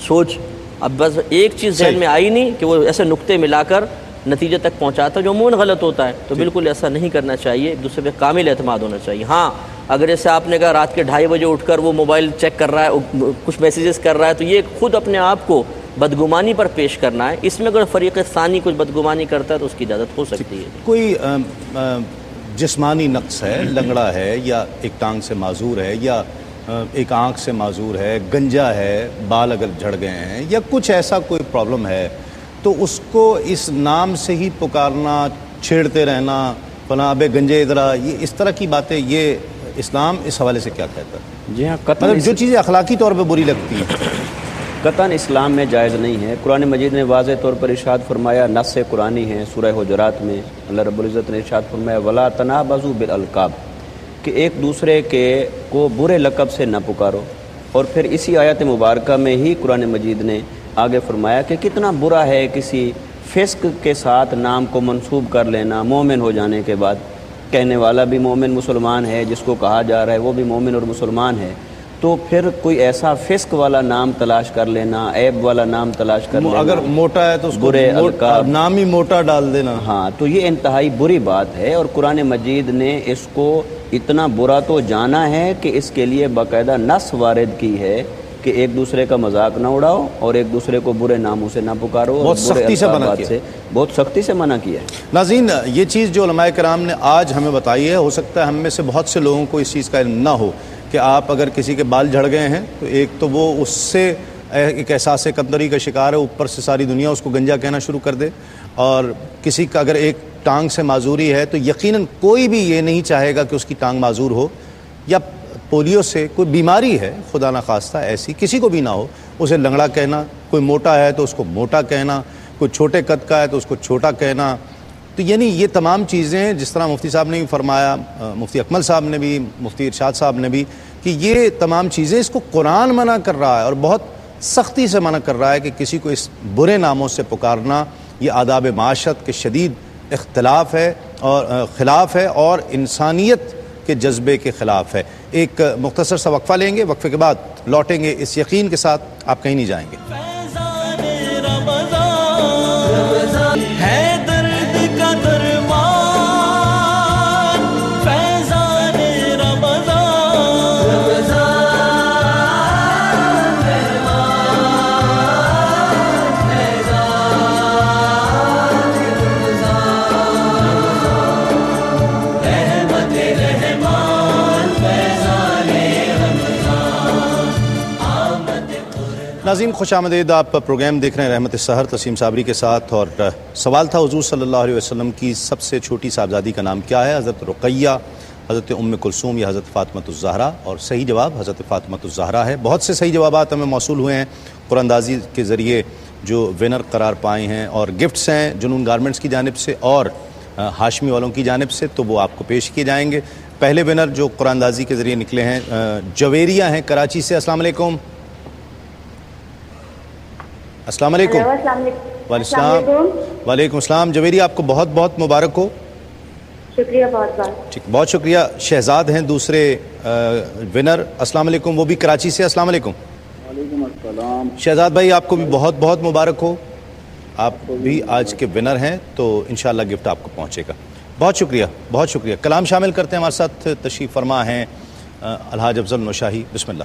سوچ، اب بس ایک چیز ذہن میں آئی نہیں کہ وہ ایسے نقطے ملا کر نتیجے تک پہنچاتا جو عموماً غلط ہوتا ہے. تو بالکل ایسا نہیں کرنا چاہیے، ایک دوسرے پہ کامل اعتماد ہونا چاہیے. ہاں، اگر ایسے آپ نے کہا رات کے 2:30 بجے اٹھ کر وہ موبائل چیک کر رہا ہے، کچھ میسیجز کر رہا ہے، تو یہ خود اپنے آپ کو بدگمانی پر پیش کرنا ہے. اس میں اگر فریق ثانی کچھ بدگمانی کرتا ہے تو اس کی اجازت ہو سکتی ہے. کوئی جسمانی نقص ہے، لنگڑا ہے، یا ایک ٹانگ سے معذور ہے، یا ایک آنکھ سے معذور ہے، گنجا ہے، بال اگر جھڑ گئے ہیں، یا کچھ ایسا کوئی پرابلم ہے، تو اس کو اس نام سے ہی پکارنا، چھیڑتے رہنا، فلاں ابے گنجے ادھر، یہ اس طرح کی باتیں، یہ اسلام اس حوالے سے کیا کہتا ہے؟ جی ہاں، مطلب جو چیزیں اخلاقی طور پہ بری لگتی ہیں قطعاً اسلام میں جائز نہیں ہے. قرآن مجید نے واضح طور پر ارشاد فرمایا، نص قرآنی ہے سورہ حجرات میں، اللہ رب العزت نے ارشاد فرمایا وَلَا تَنَابَزُوا بِالْأَلْقَابِ، کہ ایک دوسرے کو برے لقب سے نہ پکارو. اور پھر اسی آیت مبارکہ میں ہی قرآن مجید نے آگے فرمایا کہ کتنا برا ہے کسی فسق کے ساتھ نام کو منسوب کر لینا مومن ہو جانے کے بعد. کہنے والا بھی مومن مسلمان ہے، جس کو کہا جا رہا ہے وہ بھی مومن اور مسلمان ہے، تو پھر کوئی ایسا فسق والا نام تلاش کر لینا، عیب والا نام تلاش کر لینا، اگر موٹا ہے تو اس کو نام ہی موٹا ڈال دینا. ہاں، تو یہ انتہائی بری بات ہے. اور قرآن مجید نے اس کو اتنا برا تو جانا ہے کہ اس کے لیے باقاعدہ نص وارد کی ہے کہ ایک دوسرے کا مذاق نہ اڑاؤ اور ایک دوسرے کو برے ناموں سے نہ پکارو. بہت سختی سے منع کیا ہے. بہت سختی سے منع کیا ہے. ناظرین، یہ چیز جو علماء کرام نے آج ہمیں بتائی ہے، ہو سکتا ہے ہم میں سے بہت سے لوگوں کو اس چیز کا علم نہ ہو کہ آپ اگر کسی کے بال جھڑ گئے ہیں تو ایک تو وہ اس سے ایک احساس کمتری کا شکار ہے، اوپر سے ساری دنیا اس کو گنجا کہنا شروع کر دے. اور کسی کا اگر ایک ٹانگ سے معذوری ہے تو یقیناً کوئی بھی یہ نہیں چاہے گا کہ اس کی ٹانگ معذور ہو، یا پولیو سے کوئی بیماری ہے خدا نخواستہ ایسی کسی کو بھی نہ ہو، اسے لنگڑا کہنا، کوئی موٹا ہے تو اس کو موٹا کہنا، کوئی چھوٹے قد کا ہے تو اس کو چھوٹا کہنا، تو یعنی یہ تمام چیزیں جس طرح مفتی صاحب نے بھی فرمایا، مفتی اکمل صاحب نے بھی، مفتی ارشاد صاحب نے بھی، کہ یہ تمام چیزیں اس کو قرآن منع کر رہا ہے اور بہت سختی سے منع کر رہا ہے کہ کسی کو اس برے ناموں سے پکارنا یہ آداب معاشرت کے شدید اختلاف ہے اور خلاف ہے اور انسانیت کے جذبے کے خلاف ہے۔ ایک مختصر سا وقفہ لیں گے، وقفے کے بعد لوٹیں گے اس یقین کے ساتھ آپ کہیں نہیں جائیں گے۔ ہے درد کا درمان فیضان رمضان، رحمت رحمان فیضان رمضان آمد۔ ناظرین خوش آمدید، آپ پروگرام دیکھ رہے ہیں رحمت السحر تسیم صابری کے ساتھ، اور سوال تھا حضور صلی اللہ علیہ وسلم کی سب سے چھوٹی صاحبزادی کا نام کیا ہے؟ حضرت رقیہ، حضرت ام کلثوم یا حضرت فاطمۃ الزہرا؟ اور صحیح جواب حضرت فاطمۃ الزہرا ہے۔ بہت سے صحیح جوابات ہمیں موصول ہوئے ہیں قرآن اندازی کے ذریعے جو ونر قرار پائے ہیں، اور گفٹس ہیں جنون گارمنٹس کی جانب سے اور ہاشمی والوں کی جانب سے، تو وہ آپ کو پیش کیے جائیں گے۔ پہلے ونر جو قرآن اندازی کے ذریعے نکلے ہیں جویریہ ہیں کراچی سے۔ السلام علیکم۔ السلام علیکم۔ وعلیکم السلام۔ وعلیکم السلام۔ جویریہ آپ کو بہت بہت مبارک ہو۔ شکریہ بہت بہت۔ ٹھیک، بہت شکریہ۔ شہزاد ہیں دوسرے ونر۔ السلام علیکم، وہ بھی کراچی سے۔ السلام علیکم۔ وعلیکم السلام۔ شہزاد بھائی آپ کو بھی بہت بہت مبارک ہو، آپ بھی آج کے ونر ہیں، تو انشاءاللہ گفٹ آپ کو پہنچے گا۔ بہت شکریہ، بہت شکریہ۔ کلام شامل کرتے ہیں، ہمارے ساتھ تشریف فرما ہیں الحاج افضل نوشاہی۔ بسم اللہ۔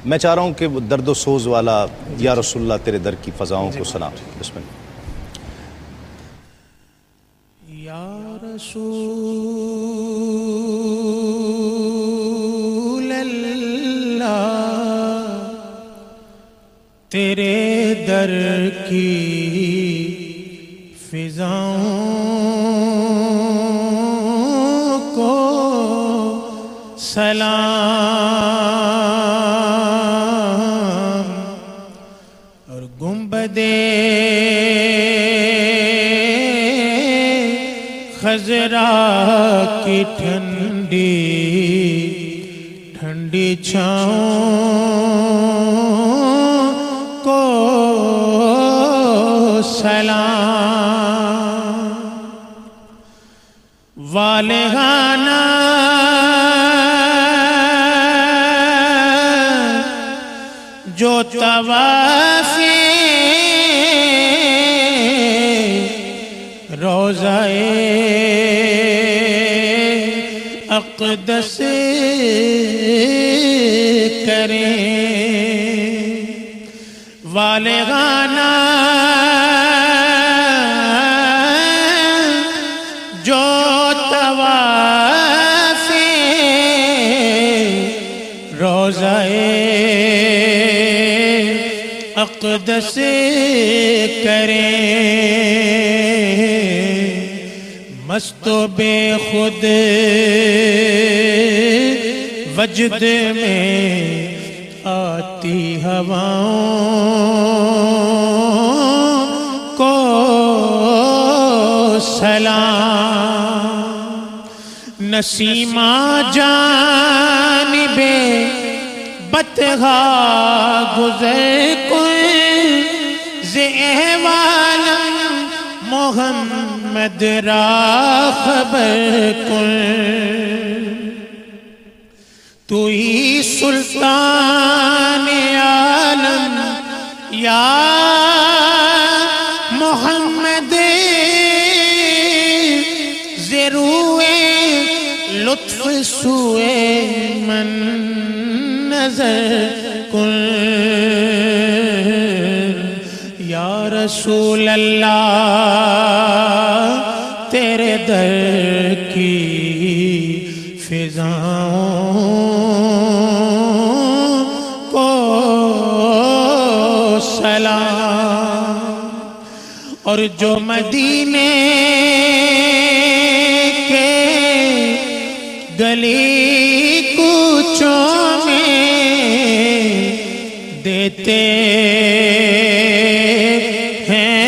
میں چاہ رہا ہوں کہ وہ درد و سوز والا یا رسول اللہ تیرے در کی فضاؤں کو سنا۔ بسم اللہ۔ یا رسول اللہ تیرے در کی فضاؤں کو سلام، اور گنبدے خضرا کی ٹھنڈی ٹھنڈی چھاؤں کو سلام، والہانہ جو طوافِ روضہ اقدس کریں، والغانہ جو طواف روضہ اقدس کریں، مست و بے خود وجد میں آتی ہواؤں کو سلام، نسیمہ جانب بطحا گزر کن ز احوالم محمد را خبر کن، تو ہی سلطان عالم یا محمد، ضروے لطف سوئے من نظر کن، یا رسول اللہ تیرے در کی فضاؤں کو سلام، اور جو مدینے کے گلی کوچوں میں دیتے ہیں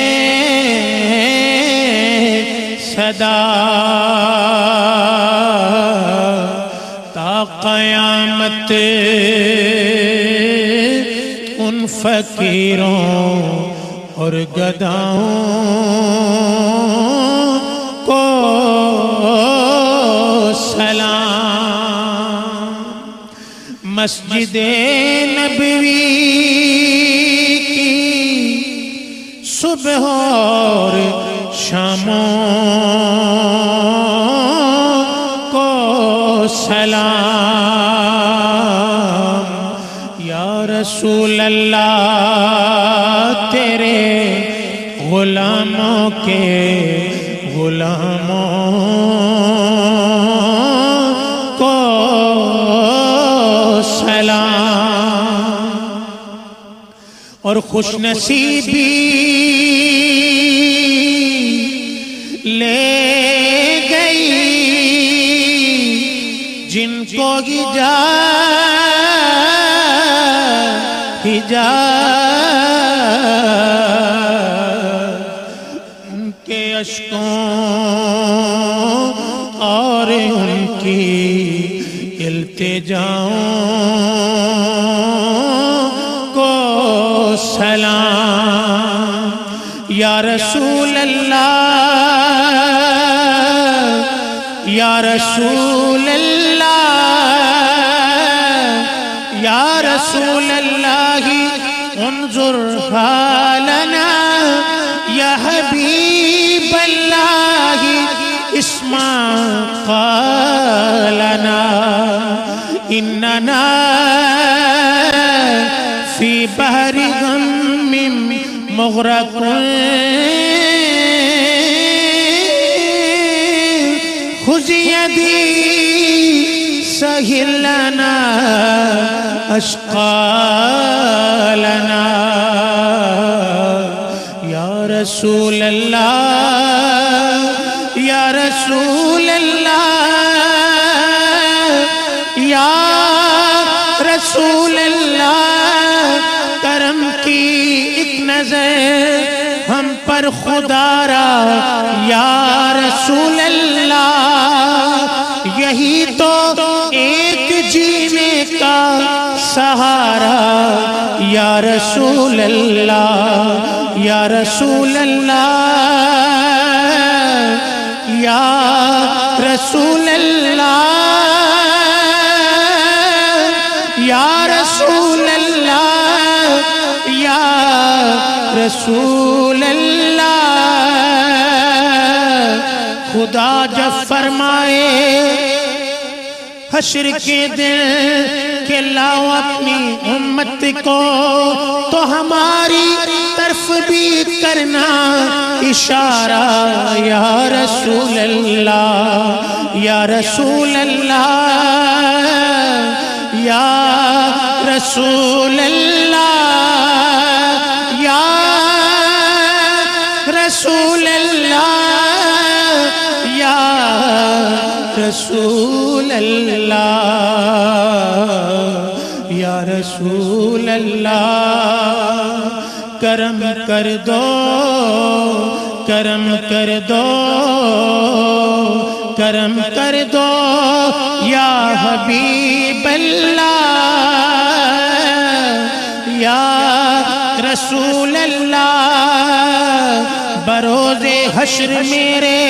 قیامت ان فقیروں اور گداؤں کو سلام. مسجد نبوی کی صبح اور شاموں کو سلام. یا رسول اللہ تیرے غلاموں کے غلاموں کو سلام. اور خوش نصیبی لے گئی جن کو ان کے اشکوں اور ان کی التجاؤں کو سلام. یا رسول اللہ یا رسول اللہ یا رسول اللہ انظر حالنا یا حبیب اللہ اسمع قالنا اننا فی بحر غم مغرق خذ یدی سہل لنا اشقالنا. یا رسول اللہ یا رسول اللہ یا رسول اللہ کرم کی ایک نظر ہم پر خدا را. یا رسول اللہ یہی تو ایک جینے کا سہارا. یا رسول اللہ یا رسول اللہ یا رسول اللہ یا رسول اللہ یا رسول اللہ. خدا جب فرمائے حشر کے دن کہ لاؤ اپنی امت کو تو ہماری طرف بھی کرنا اشارہ. یا رسول اللہ یا رسول اللہ یا رسول اللہ یا رسول اللہ یا رسول اللہ یا رسول اللہ. کرم کر دو کرم کر دو کرم کر دو یا حبیب اللہ یا رسول اللہ. بروز حشر میرے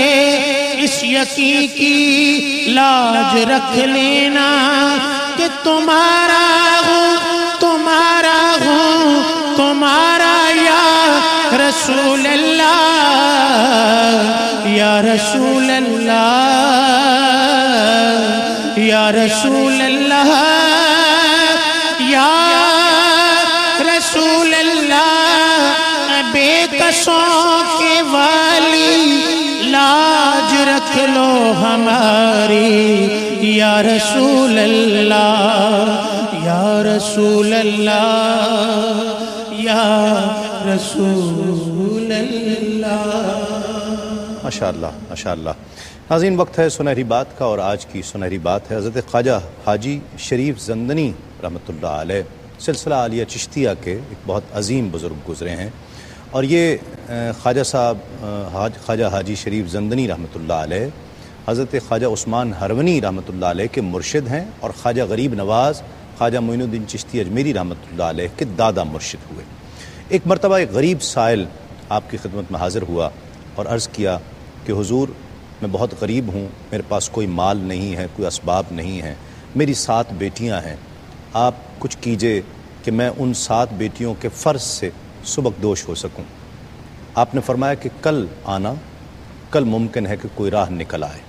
اس یقین کی لاج رکھ لینا کہ تمہارا ہوں تمہارا ہوں تمہارا یا رسول اللہ یا رسول اللہ یا رسول اللہ یا رسول اللہ. بے کسوں کے والی لاج رکھ لو ہماری یا رسول اللہ یا رسول اللہ یا رسول اللہ. ماشاءاللہ ماشاءاللہ. ناظرین وقت ہے سنہری بات کا اور آج کی سنہری بات ہے حضرت خواجہ حاجی شریف زندنی رحمۃ اللہ علیہ سلسلہ عالیہ چشتیہ کے ایک بہت عظیم بزرگ گزرے ہیں اور یہ خواجہ صاحب خواجہ حاجی شریف زندنی رحمۃ اللہ علیہ حضرت خواجہ عثمان ہرونی رحمۃ اللہ علیہ کے مرشد ہیں اور خواجہ غریب نواز خواجہ معین الدین چشتی اجمیری رحمۃ اللہ علیہ کے دادا مرشد ہوئے۔ ایک مرتبہ ایک غریب سائل آپ کی خدمت میں حاضر ہوا اور عرض کیا کہ حضور میں بہت غریب ہوں، میرے پاس کوئی مال نہیں ہے، کوئی اسباب نہیں ہے، میری 7 بیٹیاں ہیں، آپ کچھ کیجئے کہ میں ان 7 بیٹیوں کے فرض سے سبکدوش ہو سکوں۔ آپ نے فرمایا کہ کل آنا، کل ممکن ہے کہ کوئی راہ نکل آئے۔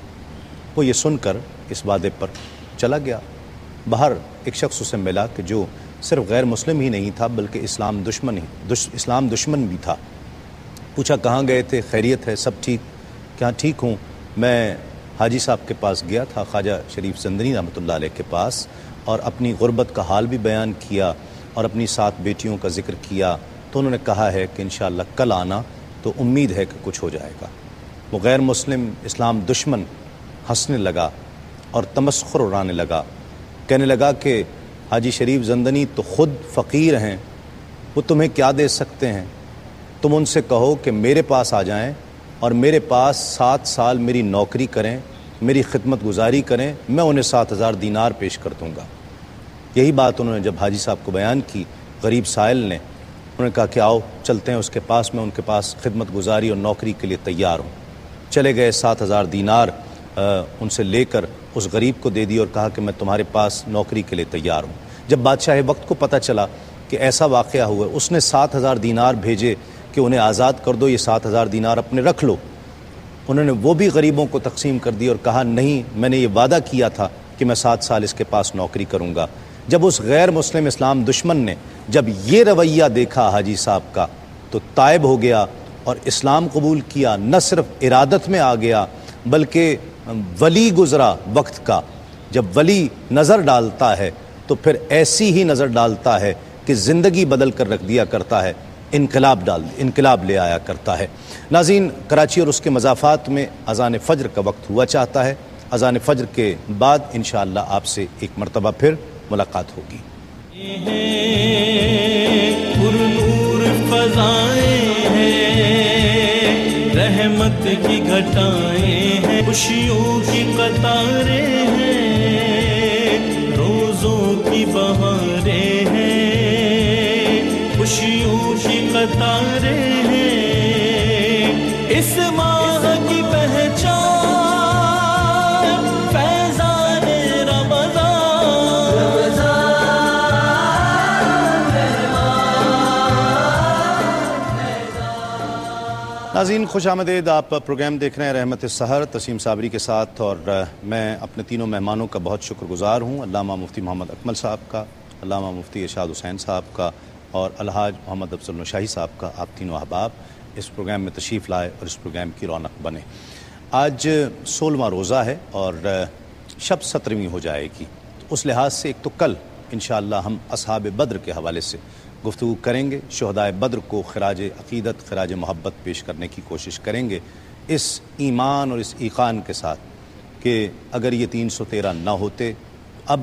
وہ یہ سن کر اس وعدے پر چلا گیا۔ باہر ایک شخص اسے ملا کہ جو صرف غیر مسلم ہی نہیں تھا بلکہ اسلام دشمن بھی تھا۔ پوچھا کہاں گئے تھے، خیریت ہے، سب ٹھیک؟ کیا ٹھیک ہوں، میں حاجی صاحب کے پاس گیا تھا، خواجہ شریف زندنی رحمۃ اللہ علیہ کے پاس، اور اپنی غربت کا حال بھی بیان کیا اور اپنی 7 بیٹیوں کا ذکر کیا، تو انہوں نے کہا ہے کہ انشاءاللہ کل آنا تو امید ہے کہ کچھ ہو جائے گا۔ وہ غیر مسلم اسلام دشمن ہنسنے لگا اور تمسخر اڑانے لگا، کہنے لگا کہ حاجی شریف زندنی تو خود فقیر ہیں، وہ تمہیں کیا دے سکتے ہیں؟ تم ان سے کہو کہ میرے پاس آ جائیں اور میرے پاس 7 سال میری نوکری کریں، میری خدمت گزاری کریں، میں انہیں 7,000 دینار پیش کر دوں گا۔ یہی بات انہوں نے جب حاجی صاحب کو بیان کی، غریب سائل نے، انہوں نے کہا کہ آؤ چلتے ہیں اس کے پاس، میں ان کے پاس خدمت گزاری اور نوکری کے لیے تیار ہوں۔ چلے گئے، 7,000 دینار ان سے لے کر اس غریب کو دے دی اور کہا کہ میں تمہارے پاس نوکری کے لیے تیار ہوں۔ جب بادشاہ وقت کو پتہ چلا کہ ایسا واقعہ ہوا، اس نے 7,000 دینار بھیجے کہ انہیں آزاد کر دو، یہ 7,000 دینار اپنے رکھ لو۔ انہوں نے وہ بھی غریبوں کو تقسیم کر دی اور کہا نہیں، میں نے یہ وعدہ کیا تھا کہ میں 7 سال اس کے پاس نوکری کروں گا۔ جب اس غیر مسلم اسلام دشمن نے جب یہ رویہ دیکھا حاجی صاحب کا تو تائب ہو گیا اور اسلام قبول کیا، نہ صرف ارادت میں آ گیا بلکہ ولی گزرا وقت کا۔ جب ولی نظر ڈالتا ہے تو پھر ایسی ہی نظر ڈالتا ہے کہ زندگی بدل کر رکھ دیا کرتا ہے، انقلاب لے آیا کرتا ہے۔ ناظرین، کراچی اور اس کے مضافات میں اذان فجر کا وقت ہوا چاہتا ہے۔ اذان فجر کے بعد انشاءاللہ آپ سے ایک مرتبہ پھر ملاقات ہوگی۔ پرنور فضائیں ہیں، رحمت کی گھٹائیں ہیں، خوشیوں کی قطاریں ہیں، روزوں کی بہاریں ہیں، خوشیوں کی قطاریں ہیں، اس ماہ کی پہچان فیضان رمضان۔ ناظرین خوش آمدید، آپ پروگرام دیکھ رہے ہیں رحمت سحر تسیم صابری کے ساتھ، اور میں اپنے تینوں مہمانوں کا بہت شکر گزار ہوں، علامہ مفتی محمد اکمل صاحب کا، علامہ مفتی ارشاد حسین صاحب کا اور الحاج محمد افضل نشاہی صاحب کا۔ آپ تینوں احباب اس پروگرام میں تشریف لائے اور اس پروگرام کی رونق بنے۔ آج 16واں روزہ ہے اور شب 17ویں ہو جائے گی، تو اس لحاظ سے ایک تو کل انشاءاللہ ہم اصحاب بدر کے حوالے سے گفتگو کریں گے، شہدائے بدر کو خراج عقیدت، خراج محبت پیش کرنے کی کوشش کریں گے، اس ایمان اور اس ایقان کے ساتھ کہ اگر یہ 313 نہ ہوتے اب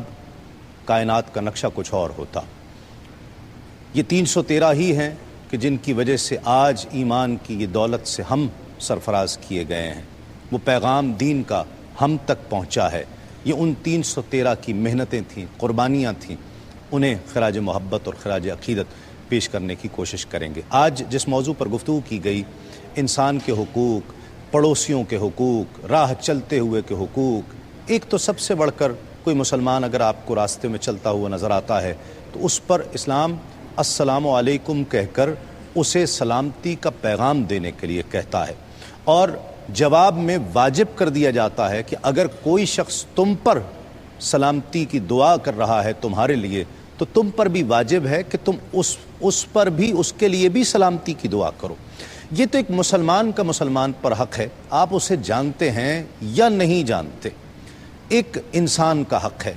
کائنات کا نقشہ کچھ اور ہوتا۔ یہ 313 ہی ہیں کہ جن کی وجہ سے آج ایمان کی یہ دولت سے ہم سرفراز کیے گئے ہیں، وہ پیغام دین کا ہم تک پہنچا ہے۔ یہ ان 313 کی محنتیں تھیں، قربانیاں تھیں، انہیں خراج محبت اور خراج عقیدت پیش کرنے کی کوشش کریں گے۔ آج جس موضوع پر گفتگو کی گئی، انسان کے حقوق، پڑوسیوں کے حقوق، راہ چلتے ہوئے کے حقوق، ایک تو سب سے بڑھ کر کوئی مسلمان اگر آپ کو راستے میں چلتا ہوا نظر آتا ہے تو اس پر اسلام السلام علیکم کہہ کر اسے سلامتی کا پیغام دینے کے لیے کہتا ہے، اور جواب میں واجب کر دیا جاتا ہے کہ اگر کوئی شخص تم پر سلامتی کی دعا کر رہا ہے تمہارے لیے تو تم پر بھی واجب ہے کہ تم اس پر بھی، اس کے لیے بھی سلامتی کی دعا کرو۔ یہ تو ایک مسلمان کا مسلمان پر حق ہے، آپ اسے جانتے ہیں یا نہیں جانتے، ایک انسان کا حق ہے،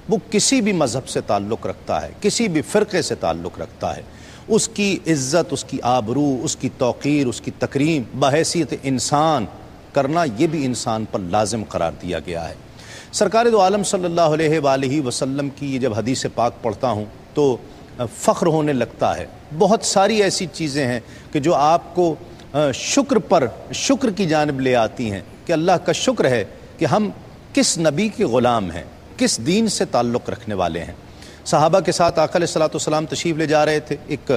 وہ کسی بھی مذہب سے تعلق رکھتا ہے، کسی بھی فرقے سے تعلق رکھتا ہے، اس کی عزت، اس کی آبرو، اس کی توقیر، اس کی تکریم بحیثیت انسان کرنا یہ بھی انسان پر لازم قرار دیا گیا ہے۔ سرکار دو عالم صلی اللہ علیہ وآلہ وسلم کی یہ جب حدیث پاک پڑھتا ہوں تو فخر ہونے لگتا ہے۔ بہت ساری ایسی چیزیں ہیں کہ جو آپ کو شکر کی جانب لے آتی ہیں کہ اللہ کا شکر ہے کہ ہم کس نبی کے غلام ہیں، کس دین سے تعلق رکھنے والے ہیں۔ صحابہ کے ساتھ آقا علیہ الصلوۃ والسلام تشریف لے جا رہے تھے، ایک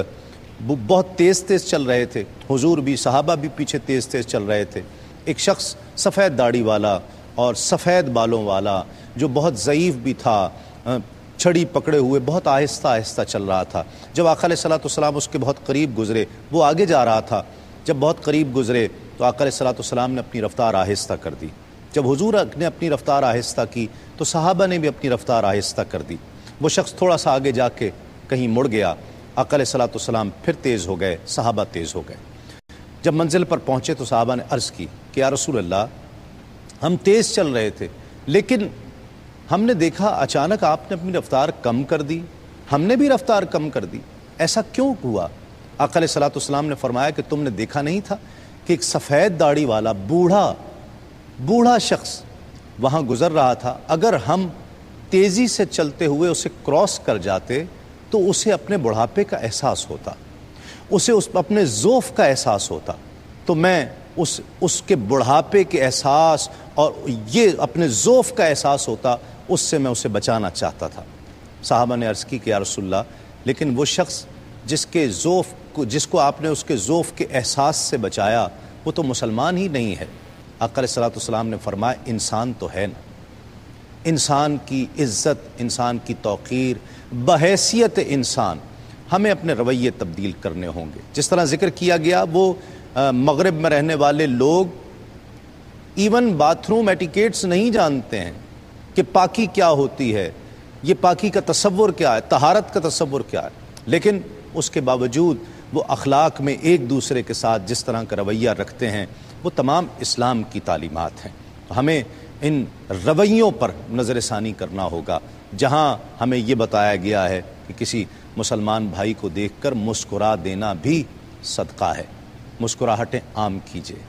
بہت تیز چل رہے تھے، حضور بھی صحابہ بھی پیچھے تیز چل رہے تھے. ایک شخص سفید داڑھی والا اور سفید بالوں والا جو بہت ضعیف بھی تھا، چھڑی پکڑے ہوئے بہت آہستہ آہستہ چل رہا تھا. جب آقا علیہ الصلوۃ والسلام اس کے بہت قریب گزرے، وہ آگے جا رہا تھا، جب بہت قریب گزرے تو آقا علیہ الصلوۃ والسلام نے اپنی رفتار آہستہ کر دی. جب حضور نے اپنی رفتار آہستہ کی تو صحابہ نے بھی اپنی رفتار آہستہ کر دی. وہ شخص تھوڑا سا آگے جا کے کہیں مڑ گیا، آقا علیہ الصلوۃ والسلام پھر تیز ہو گئے، صحابہ تیز ہو گئے. جب منزل پر پہنچے تو صحابہ نے عرض کی کہ یا رسول اللہ، ہم تیز چل رہے تھے لیکن ہم نے دیکھا اچانک آپ نے اپنی رفتار کم کر دی، ہم نے بھی رفتار کم کر دی، ایسا کیوں ہوا؟ آقا علیہ الصلوۃ والسلام نے فرمایا کہ تم نے دیکھا نہیں تھا کہ ایک سفید داڑھی والا بوڑھا شخص وہاں گزر رہا تھا، اگر ہم تیزی سے چلتے ہوئے اسے کراس کر جاتے تو اسے اپنے بڑھاپے کا احساس ہوتا، اسے اپنے ضعف کا احساس ہوتا، تو میں اس کے بڑھاپے کے احساس اور یہ اپنے ضعف کا احساس ہوتا، اس سے میں اسے بچانا چاہتا تھا. صحابہ نے عرض کی کہ یا رسول اللہ، لیکن وہ شخص جس کو آپ نے اس کے ضعف کے احساس سے بچایا وہ تو مسلمان ہی نہیں ہے. آقا علیہ الصلوۃ والسلام نے فرمایا انسان تو ہے نا. انسان کی عزت، انسان کی توقیر، بحیثیت انسان ہمیں اپنے رویے تبدیل کرنے ہوں گے. جس طرح ذکر کیا گیا، وہ مغرب میں رہنے والے لوگ ایون باتھ روم ایٹیکیٹس نہیں جانتے ہیں کہ پاکی کیا ہوتی ہے، یہ پاکی کا تصور کیا ہے، طہارت کا تصور کیا ہے، لیکن اس کے باوجود وہ اخلاق میں ایک دوسرے کے ساتھ جس طرح کا رویہ رکھتے ہیں وہ تمام اسلام کی تعلیمات ہیں. ہمیں ان رویوں پر نظر ثانی کرنا ہوگا. جہاں ہمیں یہ بتایا گیا ہے کہ کسی مسلمان بھائی کو دیکھ کر مسکرا دینا بھی صدقہ ہے، مسکراہٹیں عام کیجیے،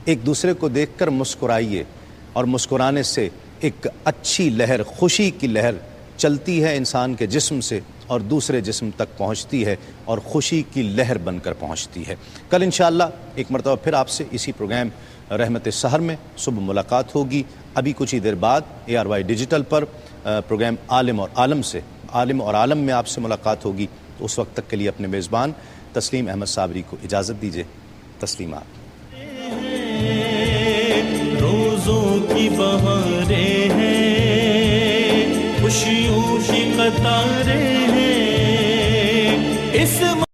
ایک دوسرے کو دیکھ کر مسکرائیے، اور مسکرانے سے ایک اچھی لہر، خوشی کی لہر چلتی ہے انسان کے جسم سے اور دوسرے جسم تک پہنچتی ہے اور خوشی کی لہر بن کر پہنچتی ہے. کل انشاءاللہ ایک مرتبہ پھر آپ سے اسی پروگرام رحمت سحر میں صبح ملاقات ہوگی. ابھی کچھ ہی دیر بعد ARY ڈیجیٹل پر پروگرام عالم اور عالم میں آپ سے ملاقات ہوگی. تو اس وقت تک کے لیے اپنے میزبان تسلیم احمد صابری کو اجازت دیجیے. تسلیمات. روزوں کی بہاریں ہیں، خوشیوں کی قطاریں ہیں، اس